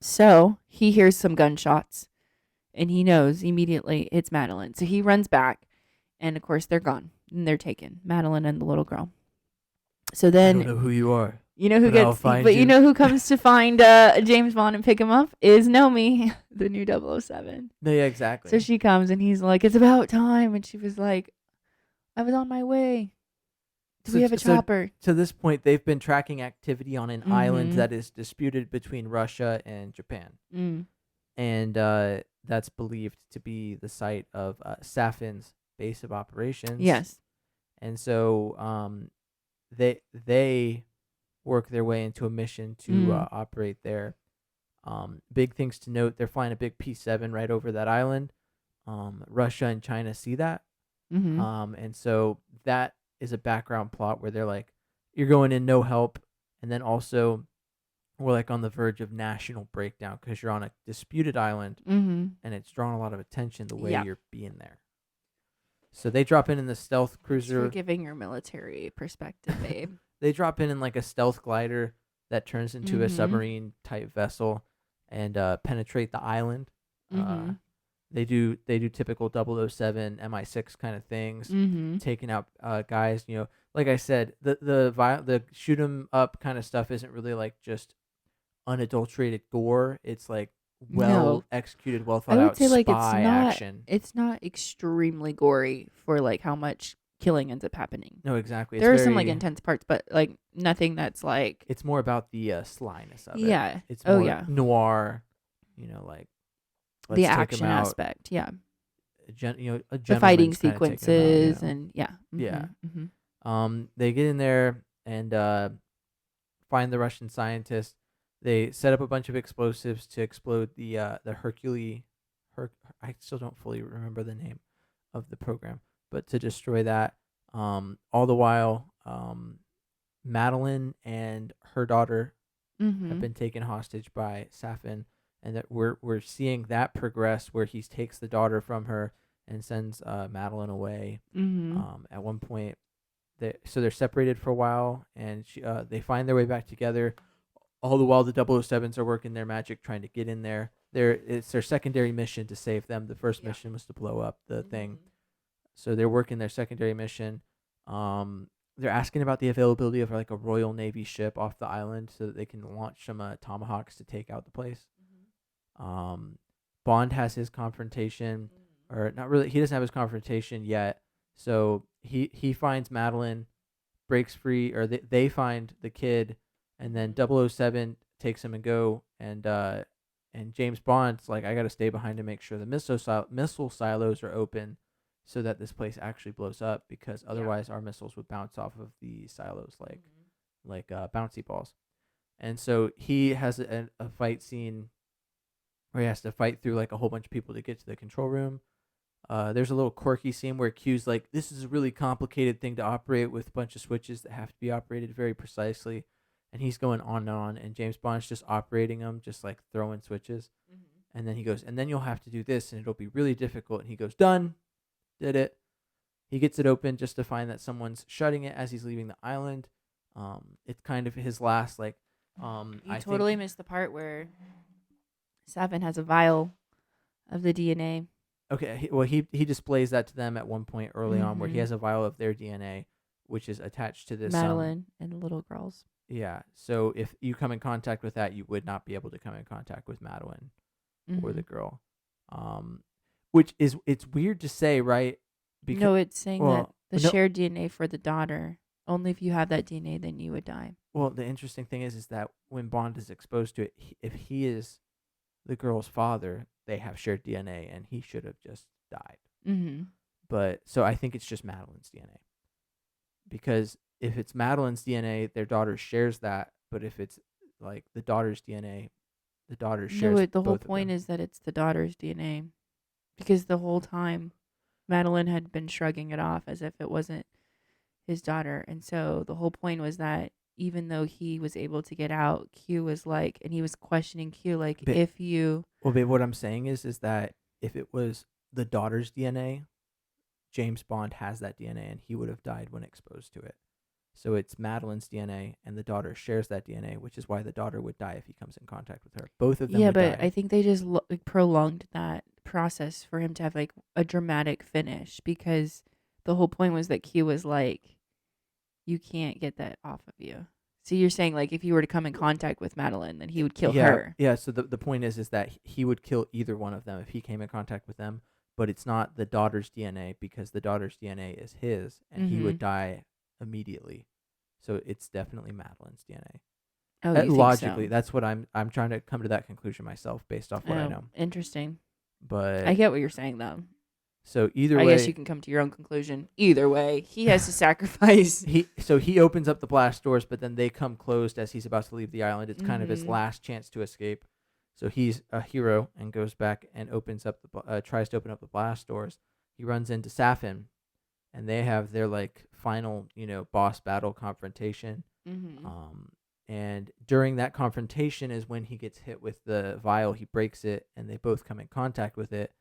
B: So he hears some gunshots, and he knows immediately it's Madeline. So he runs back, and of course they're gone. And they're taken, Madeline and the little girl. So then
A: I don't know who you are.
B: You know who you know who comes to find James Bond and pick him up is Nomi, the new 007.
A: No, yeah, exactly.
B: So she comes and he's like, "It's about time," and she was like, "I was on my way. Do we have a chopper?"
A: To this point, they've been tracking activity on an island that is disputed between Russia and Japan, and that's believed to be the site of Safin's base of operations.
B: Yes.
A: And so they work their way into a mission to operate there. Big things to note, they're flying a big P-7 right over that island. Russia and China see that. And so that is a background plot where they're like, you're going in, no help. And then also we're like on the verge of national breakdown because you're on a disputed island and it's drawn a lot of attention the way you're being there. So they drop in the stealth cruiser.
B: Thanks for giving your military perspective, babe.
A: They drop in like a stealth glider that turns into a submarine type vessel and penetrate the island. They do typical 007 MI6 kind of things, taking out guys. Like I said, the shoot 'em up kind of stuff isn't really like just unadulterated gore. It's like executed, well thought out spy action.
B: It's not extremely gory for like how much killing ends up happening.
A: No, exactly.
B: There are some like intense parts, but like nothing that's like.
A: It's more about the slyness of it.
B: Yeah.
A: It's more noir. Like
B: the action aspect. Yeah.
A: a a
B: The fighting
A: gentleman's kind of taking them out.
B: sequences and yeah.
A: Yeah.
B: Mhm.
A: They get in there and find the Russian scientist. They set up a bunch of explosives to explode the Hercule. I still don't fully remember the name of the program, but to destroy that. All the while, Madeline and her daughter have
B: Mhm.
A: been taken hostage by Safin, and that we're seeing that progress where he takes the daughter from her and sends Madeline away.
B: Mhm.
A: At one point, they're separated for a while, and they find their way back together. All the while, the 007s are working their magic, trying to get in there. It's their secondary mission to save them. The first
B: Yeah.
A: mission was to blow up the thing,
B: Mhm.
A: so they're working their secondary mission. They're asking about the availability of like a Royal Navy ship off the island so that they can launch some tomahawks to take out the place. Um, Bond has his confrontation, or not really. He doesn't have his confrontation yet. So he finds Madeline, breaks free, or they find the kid, and then 007 takes him and go, and James Bond's like, I got to stay behind to make sure the missile silos are open, so that this place actually blows up, because
B: Yeah.
A: otherwise our missiles would bounce off of the silos like bouncy balls. And so he has a fight scene where he has to fight through like a whole bunch of people to get to the control room. There's a little quirky scene where Q's like, this is a really complicated thing to operate with a bunch of switches that have to be operated very precisely. And he's going on and on, and James Bond's just operating them, just like throwing switches. And then he goes, and then you'll have to do this, and it'll be really difficult. And he goes, done, did it. He gets it open just to find that someone's shutting it as he's leaving the island. It's kind of his last, like,
B: You
A: I
B: totally
A: think.
B: missed the part where Savin has a vial of the DNA.
A: Okay, he displays that to them at one point early on, where he
B: Mhm.
A: has a vial of their DNA, which is attached to this.
B: Madeline and the little girls.
A: Yeah. So if you come in contact with that, you would not be able to come in contact with Madeline or the
B: Mhm.
A: girl. Which is, it's weird to say, right?
B: No, it's saying that the
A: No.
B: shared DNA for the daughter. Only if you have that DNA, then you would die.
A: Well, the interesting thing is that when Bond is exposed to it, if he is the girl's father, they have shared DNA, and he should have just died.
B: Mhm.
A: But so I think it's just Madeline's DNA, because if it's Madeline's DNA, their daughter shares that. But if it's like the daughter's DNA, the daughter
B: No,
A: shares
B: the whole
A: both of
B: point
A: them.
B: is that it's the daughter's DNA, because the whole time Madeline had been shrugging it off as if it wasn't his daughter. And so the whole point was that even though he was able to get out, Q was like, and he was questioning Q, like,
A: But,
B: if you.
A: well, babe, what I'm saying is that if it was the daughter's DNA, James Bond has that DNA, and he would have died when exposed to it. So it's Madeline's DNA, and the daughter shares that DNA, which is why the daughter would die if he comes in contact with her. Both of them
B: Yeah,
A: would
B: but I
A: die.
B: think they just prolonged that process for him to have like a dramatic finish, because the whole point was that Q was like, you can't get that off of you. So you're saying like if you were to come in contact with Madeline, then he would kill
A: Yeah,
B: her.
A: yeah. So the point is that he would kill either one of them if he came in contact with them, but it's not the daughter's DNA, because the daughter's DNA is his, and he would
B: Mhm.
A: die immediately. So it's definitely Madeline's DNA.
B: Oh, you think
A: Logically,
B: so?
A: that's what I'm trying to come to that conclusion myself based off what I
B: Oh,
A: know.
B: interesting. I
A: But
B: get what you're saying though.
A: so either
B: I guess you
A: way,
B: can come to your own conclusion. Either way, he has to sacrifice.
A: he opens up the blast doors, but then they come closed as he's about to leave the island. It's kind of his
B: Mhm.
A: last chance to escape. So he's a hero and goes back and opens up tries to open up the blast doors. He runs into Safin, and they have their like final, boss battle confrontation.
B: Mhm.
A: Um, and during that confrontation is when he gets hit with the vial. He breaks it, and they both come in contact with it.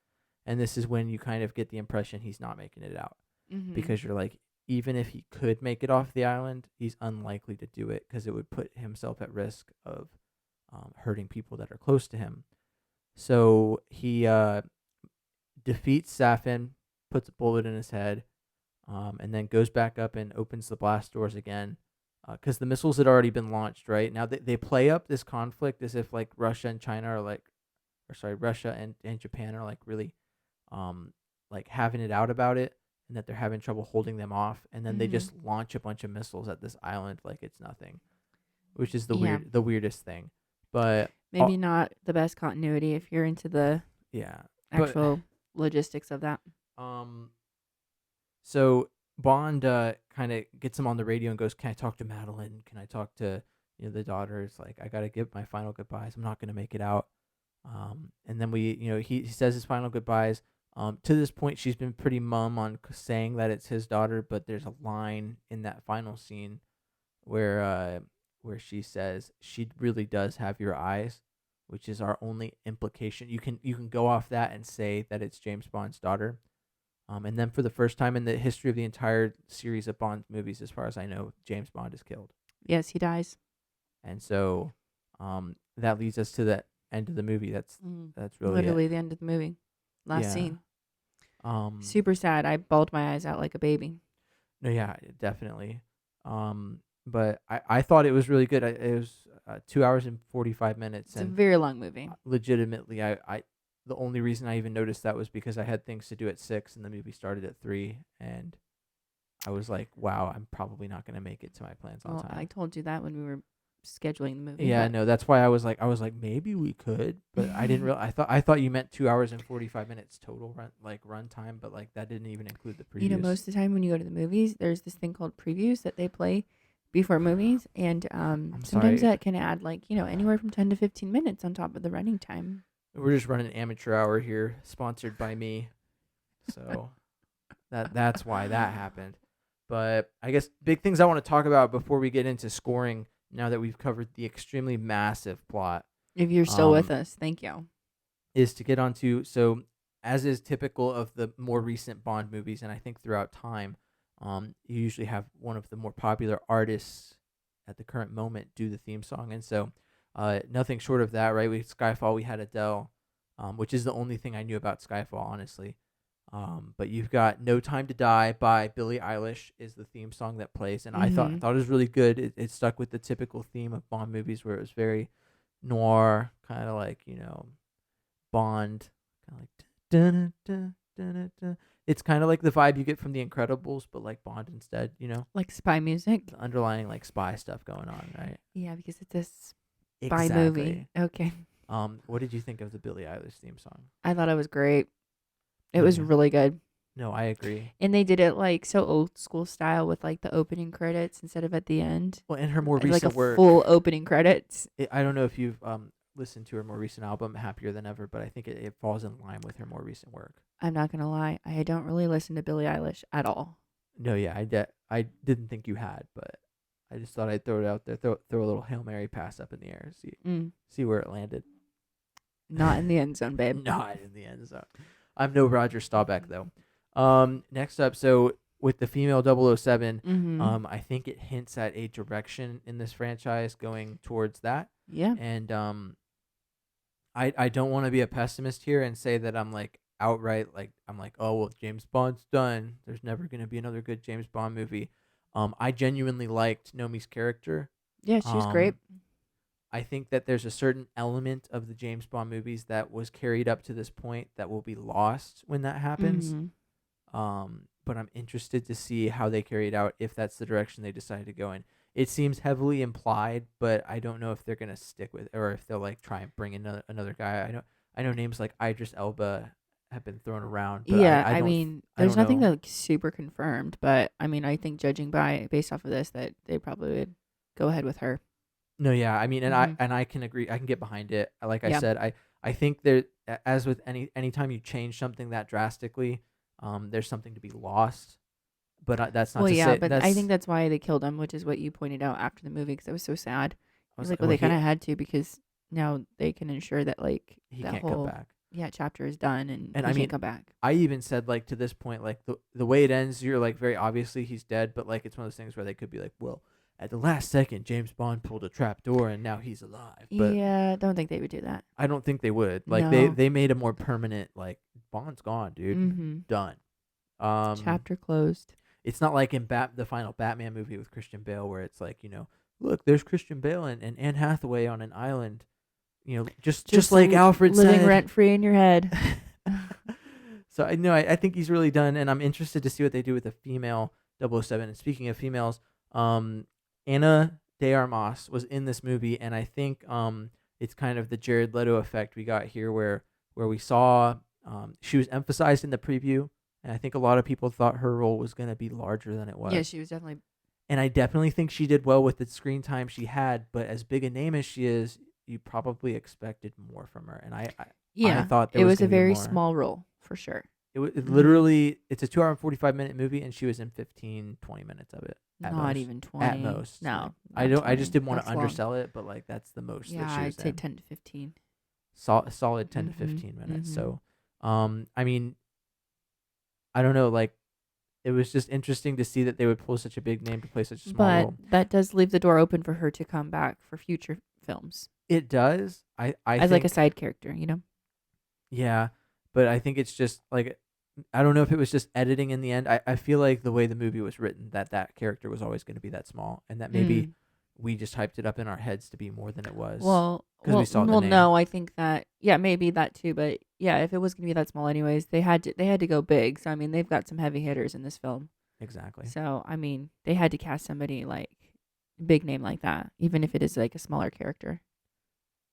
A: And this is when you kind of get the impression he's not making it out,
B: Mhm.
A: because you're like, even if he could make it off the island, he's unlikely to do it, because it would put himself at risk of hurting people that are close to him. So he defeats Safin, puts a bullet in his head, and then goes back up and opens the blast doors again, because the missiles had already been launched. Right now, they play up this conflict as if like Russia and China are like, or sorry, Russia and Japan are like really, like having it out about it, and that they're having trouble holding them off, and then they
B: Mhm.
A: just launch a bunch of missiles at this island like it's nothing, which is
B: Yeah.
A: the weirdest thing. But
B: Maybe not the best continuity if you're into the
A: yeah, but
B: actual. logistics of that.
A: So Bond kind of gets him on the radio and goes, "Can I talk to Madeline? Can I talk to the daughter?" It's like, I gotta give my final goodbyes. I'm not gonna make it out. And then he says his final goodbyes. To this point, she's been pretty mum on saying that it's his daughter, but there's a line in that final scene where she says she really does have your eyes, which is our only implication. You can go off that and say that it's James Bond's daughter. And then for the first time in the history of the entire series of Bond movies, as far as I know, James Bond is killed.
B: Yes, he dies.
A: And so that leads us to the end of the movie. That's really
B: literally
A: it.
B: the end of the movie. Last
A: Yeah.
B: scene.
A: Um,
B: Super sad. I bawled my eyes out like a baby.
A: no, yeah, definitely. But I thought it was really good. It was 2 hours and 45 minutes.
B: It's a
A: And
B: very long movie.
A: legitimately, the only reason I even noticed that was because I had things to do at 6 and the movie started at 3. And I was like, wow, I'm probably not going to make it to my plans on
B: Well,
A: time.
B: I told you that when we were scheduling the movie.
A: Yeah,
B: but
A: no, that's why I was like maybe we could, but I didn't real. I thought you meant 2 hours and 45 minutes total run time, but like that didn't even include the previews.
B: most of the time when you go to the movies, there's this thing called previews that they play before movies, and sometimes
A: sorry.
B: that can add anywhere from 10 to 15 minutes on top of the running time.
A: We're just running an amateur hour here, sponsored by me, so that's why that happened. But I guess big things I want to talk about before we get into scoring. Now that we've covered the extremely massive plot,
B: If you're still with us, thank you.
A: is to get onto, so as is typical of the more recent Bond movies, and I think throughout time, you usually have one of the more popular artists at the current moment do the theme song. And so nothing short of that, right? With Skyfall, we had Adele, which is the only thing I knew about Skyfall, honestly. But you've got No Time to Die by Billie Eilish is the theme song that plays, and I thought it was really good. It stuck with the typical theme of Bond movies, where it was very noir, kind of like Bond, kind of like dun dun dun dun. It's kind of like the vibe you get from The Incredibles, but like Bond instead.
B: Like spy music.
A: The underlying like spy stuff going on, right?
B: Yeah, because it's a spy movie. Okay.
A: What did you think of the Billie Eilish theme song?
B: I thought it was great. It was really good.
A: No, I agree.
B: And they did it like so old school style with like the opening credits instead of at the end.
A: Well, in her more
B: It's
A: recent
B: like a
A: work,
B: full opening credits.
A: I don't know if you've listened to her more recent album, Happier Than Ever, but I think it falls in line with her more recent work.
B: I'm not gonna lie, I don't really listen to Billie Eilish at all.
A: No, yeah, I didn't think you had, but I just thought I'd throw it out there, throw a little Hail Mary pass up in the air, see where it landed.
B: Not in the end zone, babe.
A: Not in the end zone. I'm no Roger Staubach though. Next up, so with the female 007, I think it hints at a direction in this franchise going towards that.
B: Yeah.
A: And I don't want to be a pessimist here and say that I'm like outright I'm like, oh well, James Bond's done. There's never gonna be another good James Bond movie. I genuinely liked Nomi's character.
B: Yeah, she was great.
A: I think that there's a certain element of the James Bond movies that was carried up to this point that will be lost when that happens. But I'm interested to see how they carry it out if that's the direction they decide to go in. It seems heavily implied, but I don't know if they're gonna stick with it or if they'll like try and bring in another guy. I know names like Idris Elba have been thrown around. But
B: Yeah,
A: I
B: mean,
A: I
B: there's
A: don't
B: nothing
A: know.
B: like super confirmed, but I mean, I think judging based off of this, that they probably would go ahead with her.
A: No, yeah, I mean, and
B: Mhm.
A: I can agree. I can get behind it. Like I
B: Yeah.
A: said, I think there, as with anytime you change something that drastically, there's something to be lost. But that's not
B: Well,
A: to
B: yeah,
A: say
B: but
A: that's.
B: I think that's why they killed him, which is what you pointed out after the movie, because it was so sad.
A: I
B: It was
A: was
B: like,
A: like,
B: well,
A: well,
B: they kind of had to because now they can ensure that like
A: he
B: that
A: can't
B: whole
A: come back.
B: chapter is done and
A: And
B: he
A: I mean,
B: can't come back.
A: I even said like to this point, like the way it ends, you're like very obviously he's dead, but like it's one of those things where they could be like, well, at the last second, James Bond pulled a trap door and now he's alive. But
B: Yeah, I don't think they would do that.
A: I don't think they would. Like
B: No.
A: they made a more permanent like Bond's gone, dude, done.
B: Chapter closed.
A: It's not like in the final Batman movie with Christian Bale where it's like, look, there's Christian Bale and Anne Hathaway on an island, just like Alfred
B: living
A: said.
B: rent free in your head.
A: So I know I think he's really done, and I'm interested to see what they do with the female 007. And speaking of females, Anna de Armas was in this movie, and I think it's kind of the Jared Leto effect we got here, where we saw She was emphasized in the preview, and I think a lot of people thought her role was going to be larger than it was.
B: Yeah, she was definitely.
A: And I definitely think she did well with the screen time she had. But as big a name as she is, you probably expected more from her. And I thought there
B: it
A: was
B: was a
A: going to be
B: very
A: more.
B: small role for sure.
A: It literally, it's a 2 hour and 45-minute movie, and she was in 15, 20 minutes of it.
B: Not
A: most.
B: Even 20.
A: At most.
B: No,
A: I
B: not
A: I just
B: 20.
A: didn't want to
B: That's long.
A: undersell it, but like that's the most
B: Yeah,
A: that she was
B: I'd say
A: in.
B: 10 to 15.
A: Solid 10 to 15 minutes. So, I mean, I don't know, like, it was just interesting to see that they would pull such a big name to play such a small role.
B: But that does leave the door open for her to come back for future films.
A: It does. I
B: as
A: think,
B: like a side character, you know?
A: Yeah, but I think it's just like, I don't know if it was just editing in the end. I feel like the way the movie was written, that character was always going to be that small, and that maybe we just hyped it up in our heads to be more than it was.
B: Well,
A: we saw the name.
B: no, I think that maybe that too, but yeah, if it was gonna be that small, anyways, they had to go big. So I mean, they've got some heavy hitters in this film.
A: Exactly.
B: So I mean, they had to cast somebody like big name like that, even if it is like a smaller character.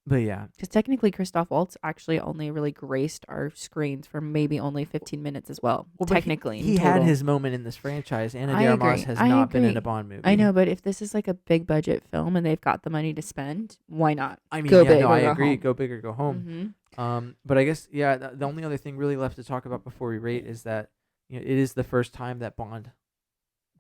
A: But yeah,
B: because technically Christoph Waltz actually only really graced our screens for maybe only 15 minutes as well. Technically,
A: he had his moment in this franchise. Anna de Armas has not been in a Bond movie.
B: I know, but if this is like a big budget film and they've got the money to spend, why not?
A: I mean,
B: go big
A: I
B: or go
A: agree.
B: home.
A: Go big or go home. But I guess the only other thing really left to talk about before we rate is that it is the first time that Bond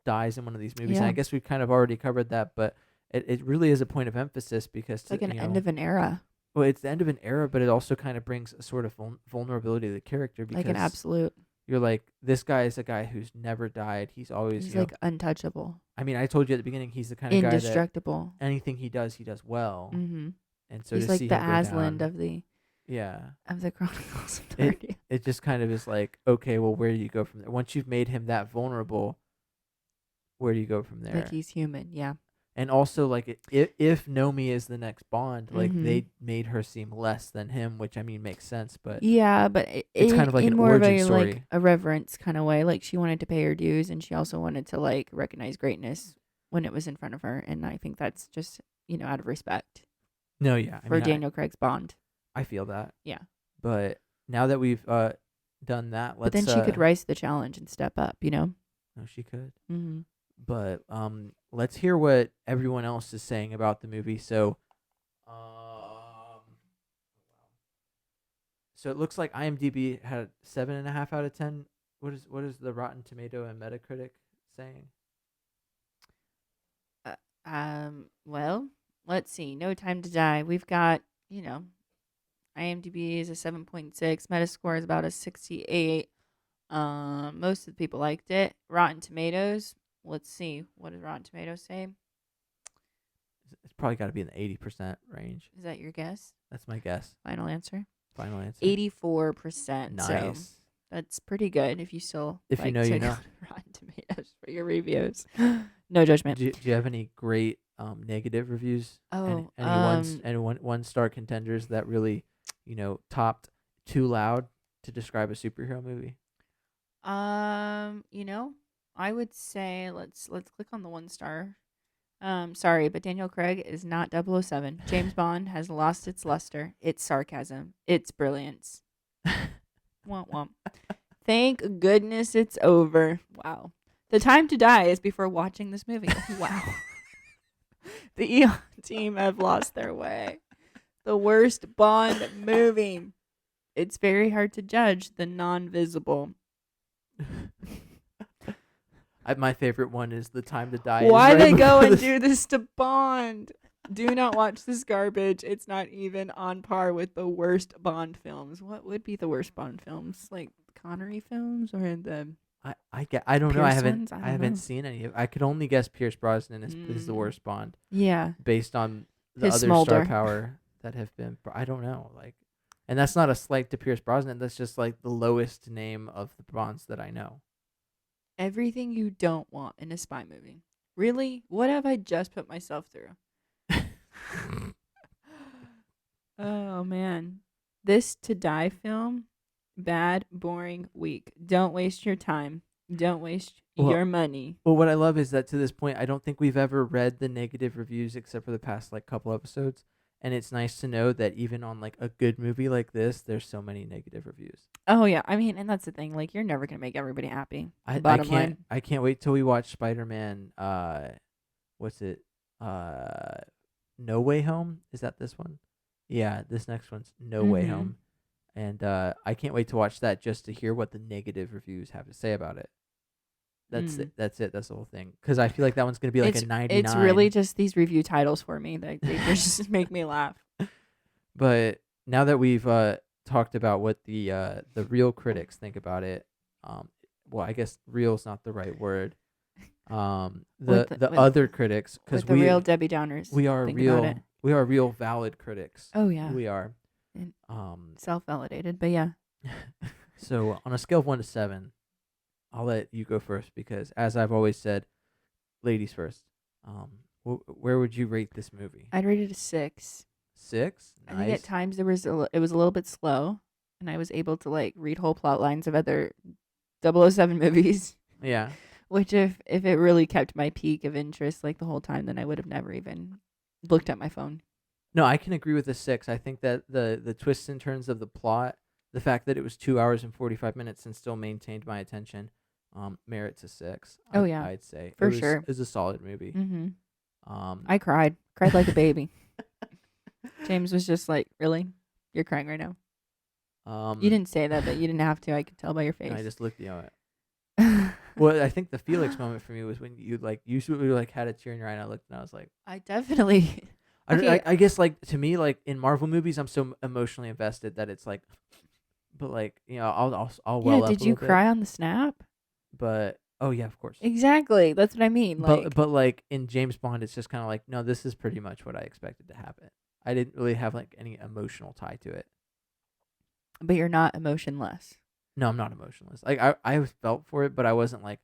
A: dies in one of these movies. And I guess we've kind of already covered that, but it really is a point of emphasis because
B: it's like an end of an era.
A: Well, it's the end of an era, but it also kind of brings a sort of vulnerability to the character because
B: like an absolute.
A: You're like, this guy is a guy who's never died. He's always
B: like untouchable.
A: I mean, I told you at the beginning, he's the kind of guy that
B: indestructible.
A: Anything he does well.
B: Mm-hmm.
A: And so
B: he's
A: to
B: like
A: see
B: the
A: him go
B: Aslan
A: down,
B: of the Chronicles of Narnia.
A: It just kind of is like, okay, well, where do you go from there? Once you've made him that vulnerable, where do you go from there?
B: Like he's human, yeah.
A: And also, like, if Nomi is the next Bond, like, they made her seem less than him, which, I mean, makes sense. But
B: yeah, but
A: it's kind of like
B: in
A: an
B: more
A: origin
B: of a,
A: story.
B: like, a reverence kind of way. Like, she wanted to pay her dues, and she also wanted to, like, recognize greatness when it was in front of her. And I think that's just, out of respect.
A: No, yeah.
B: For Daniel Craig's Bond.
A: I feel that.
B: Yeah.
A: But now that we've done that, let's...
B: But then she could rise to the challenge and step up,
A: No, she could.
B: Mm-hmm.
A: But let's hear what everyone else is saying about the movie. So it looks like IMDb had 7.5 out of 10. What is the Rotten Tomato and Metacritic saying?
B: Well, let's see. No Time to Die. We've got, IMDb is a 7.6. Metascore is about a 68. Most of the people liked it. Rotten Tomatoes. Let's see. What does Rotten Tomatoes say?
A: It's probably got to be in the 80% range.
B: Is that your guess?
A: That's my guess.
B: Final answer?
A: Final answer.
B: 84%.
A: Nice.
B: So that's pretty good if you still
A: you know, you know.
B: Rotten Tomatoes for your reviews. No judgment.
A: Do you have any great negative reviews?
B: Oh,
A: any one-star contenders that really, topped Too Loud to describe a superhero movie?
B: I would say let's click on the 1 star. Sorry, but Daniel Craig is not 007. James Bond has lost its luster, its sarcasm, its brilliance. Womp womp. Thank goodness it's over. Wow. The time to die is before watching this movie. Wow. The Eon team have lost their way. The worst Bond movie. It's very hard to judge the non-visible.
A: My favorite one is The Time to Die.
B: Why they go and do this to Bond? Do not watch this garbage. It's not even on par with the worst Bond films. What would be the worst Bond films? Like Connery films or the
A: I don't know. I
B: Pierce
A: haven't seen any. I could only guess Pierce Brosnan is the worst Bond.
B: Yeah.
A: Based on the
B: His
A: other
B: smolder.
A: star power that have been. I don't know. And that's not a slight to Pierce Brosnan. That's just like the lowest name of the Bonds that I know.
B: Everything you don't want in a spy movie. Really? What have I just put myself through? Oh, man. This To Die film, bad, boring, weak. Don't waste your time. Don't waste your money.
A: Well, what I love is that to this point, I don't think we've ever read the negative reviews except for the past couple episodes. and it's nice to know that even on like a good movie like this, there's so many negative reviews.
B: Oh yeah, I mean, and that's the thing. Like, you're never gonna make everybody happy. Bottom line.
A: I can't wait till we watch Spider-Man. What's it? No Way Home. Is that this one? Yeah, this next one's No Way
B: Mm-hmm.
A: Home, and I can't wait to watch that just to hear what the negative reviews have to say about it. That's it. That's it. That's the whole thing. Because I feel like that one's gonna be like a 99.
B: It's really just these review titles for me that they just make me laugh.
A: But now that we've talked about what the real critics think about it, well, I guess real's not the right word. The other critics, because
B: the real Debbie Downers,
A: we are
B: think
A: real,
B: about it.
A: we are real valid critics.
B: Oh yeah,
A: We are.
B: And self-validated, but yeah.
A: So on a scale of 1 to 7, I'll let you go first because, as I've always said, ladies first. Where would you rate this movie?
B: I'd rate it a 6.
A: 6?
B: I think at times it was a little bit slow, and I was able to like read whole plot lines of other 007 movies.
A: Yeah.
B: Which if it really kept my peak of interest like the whole time, then I would have never even looked at my phone.
A: No, I can agree with the 6. I think that the twists and turns of the plot, the fact that it was 2 hours and 45 minutes and still maintained my attention, merits a 6.
B: Oh yeah,
A: I'd say
B: for sure.
A: It was a solid movie.
B: Mm-hmm. I cried like a baby. James was just like, "Really, you're crying right now?" You didn't say that, but you didn't have to. I could tell by your face.
A: I just looked at Well, I think the Felix moment for me was when you had a tear in your eye, and I looked and I was like,
B: I definitely.
A: I guess like to me, like in Marvel movies, I'm so emotionally invested that it's like, but like I'll well up.
B: Did you cry on the snap?
A: But oh yeah, of course.
B: Exactly, that's what I mean. Like,
A: but like in James Bond, it's just kind of like, no, this is pretty much what I expected to happen. I didn't really have like any emotional tie to it.
B: But you're not emotionless.
A: No, I'm not emotionless. Like I felt for it, but I wasn't like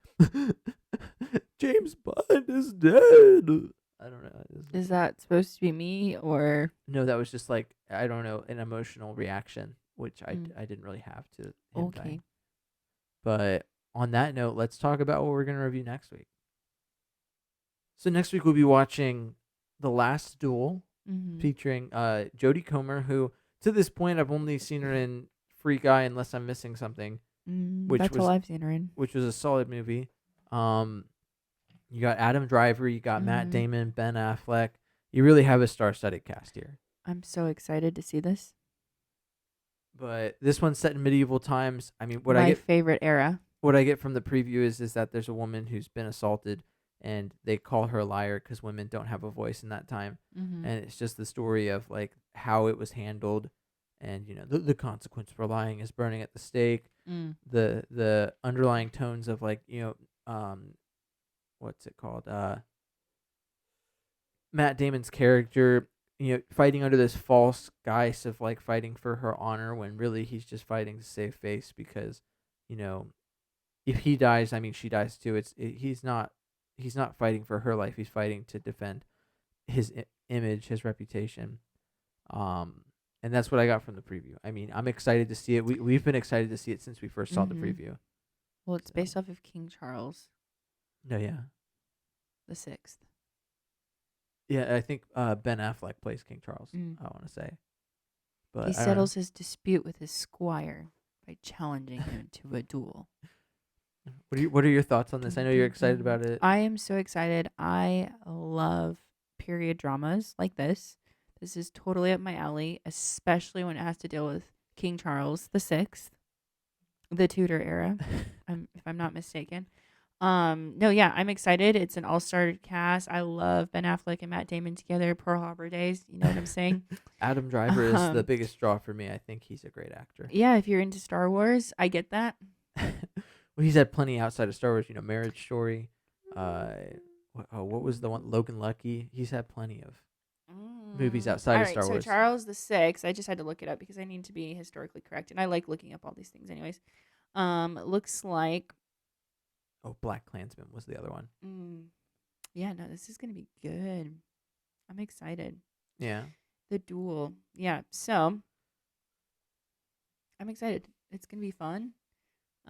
A: James Bond is dead. I don't know.
B: Is that supposed to be me or
A: no? That was just like, I don't know, an emotional reaction, which I didn't really have to him dying. But on that note, let's talk about what we're gonna review next week. So next week we'll be watching The Last Duel, featuring Jodie Comer, who to this point I've only seen her in Free Guy, unless I'm missing something.
B: That's all I've seen her in.
A: Which was a solid movie. You got Adam Driver, you got Matt Damon, Ben Affleck. You really have a star-studded cast here.
B: I'm so excited to see this.
A: But this one's set in medieval times. I mean,
B: my favorite era.
A: What I get from the preview is that there's a woman who's been assaulted, and they call her a liar because women don't have a voice in that time. And it's just the story of like how it was handled, and the consequence for lying is burning at the stake. The underlying tones of like what's it called? Matt Damon's character, fighting under this false guise of like fighting for her honor when really he's just fighting to save face because, if he dies, I mean she dies too. He's not fighting for her life. He's fighting to defend his image, his reputation. And that's what I got from the preview. I mean, I'm excited to see it. We've been excited to see it since we first saw the preview.
B: Well, it's based off of King Charles.
A: No, yeah.
B: The 6th.
A: Yeah, I think Ben Affleck plays King Charles, I want to say. But
B: he settles his dispute with his squire by challenging him to a duel.
A: What are your thoughts on this? I know you're excited about it.
B: I am so excited. I love period dramas like this. This is totally up my alley, especially when it has to deal with King Charles the 6th, the Tudor era, if I'm not mistaken. No, yeah, I'm excited. It's an all-star cast. I love Ben Affleck and Matt Damon together. Pearl Harbor days. You know what I'm saying?
A: Adam Driver is the biggest draw for me. I think he's a great actor.
B: Yeah, if you're into Star Wars, I get that.
A: Well, he's had plenty outside of Star Wars. Marriage Story. What was the one? Logan Lucky. He's had plenty of movies outside of Star Wars.
B: So Charles the 6th. I just had to look it up because I need to be historically correct, and I like looking up all these things, anyways. It looks like.
A: Oh, Black Klansman was the other one.
B: Yeah, no, this is gonna be good. I'm excited.
A: Yeah.
B: The duel. Yeah, so I'm excited. It's gonna be fun.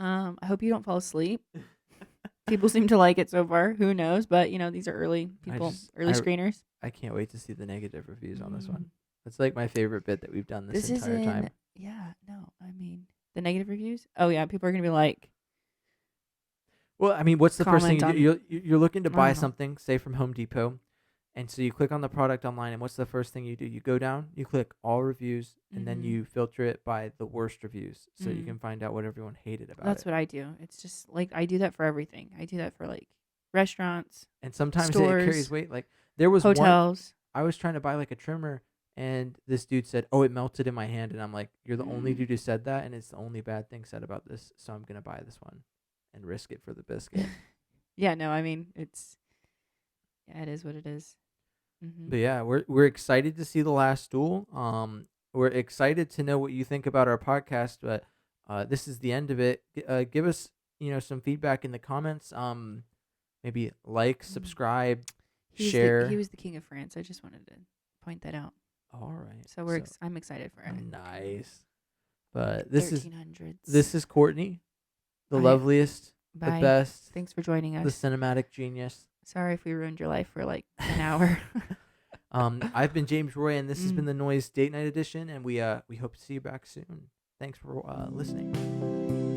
B: I hope you don't fall asleep. People seem to like it so far. Who knows? But these are early screeners.
A: I can't wait to see the negative reviews on this one. That's like my favorite bit that we've done this entire time.
B: Yeah, no, I mean the negative reviews. Oh yeah, people are gonna be like,
A: Well, I mean, what's the first thing you
B: comment
A: do?
B: on.
A: You're looking to
B: I
A: buy
B: don't know.
A: something, say from Home Depot, and so you click on the product online, and what's the first thing you do? You go down, you click all reviews, and then
B: Mhm.
A: you filter it by the worst reviews, so you
B: Mm.
A: can find out what everyone hated about
B: That's
A: it.
B: what I do. It's just like I do that for everything. I do that for like restaurants,
A: And sometimes it carries
B: stores,
A: weight. Like there was one
B: hotels.
A: I was trying to buy like a trimmer, and this dude said, "Oh, it melted in my hand," and I'm like, "You're the only dude who said that, and it's the only bad thing said about this, so I'm gonna buy this one, and risk it for the biscuit."
B: Yeah, no, I mean yeah, it is what it is. Mhm.
A: But yeah, we're excited to see the last duel. We're excited to know what you think about our podcast. But this is the end of it. Give us some feedback in the comments. Maybe like,
B: Mm.
A: subscribe,
B: He
A: share.
B: was the king of France. I just wanted to point that out.
A: All right.
B: So
A: So
B: I'm excited for it.
A: nice. But this is
B: 1300s.
A: Courtney, the
B: I
A: loveliest, the
B: Bye.
A: best,
B: Thanks for joining
A: the
B: us.
A: cinematic genius.
B: Sorry if we ruined your life for like an hour.
A: I've been James Roy, and this has been
B: Mm.
A: the Noise Date Night Edition, and we hope to see you back soon. Thanks for listening.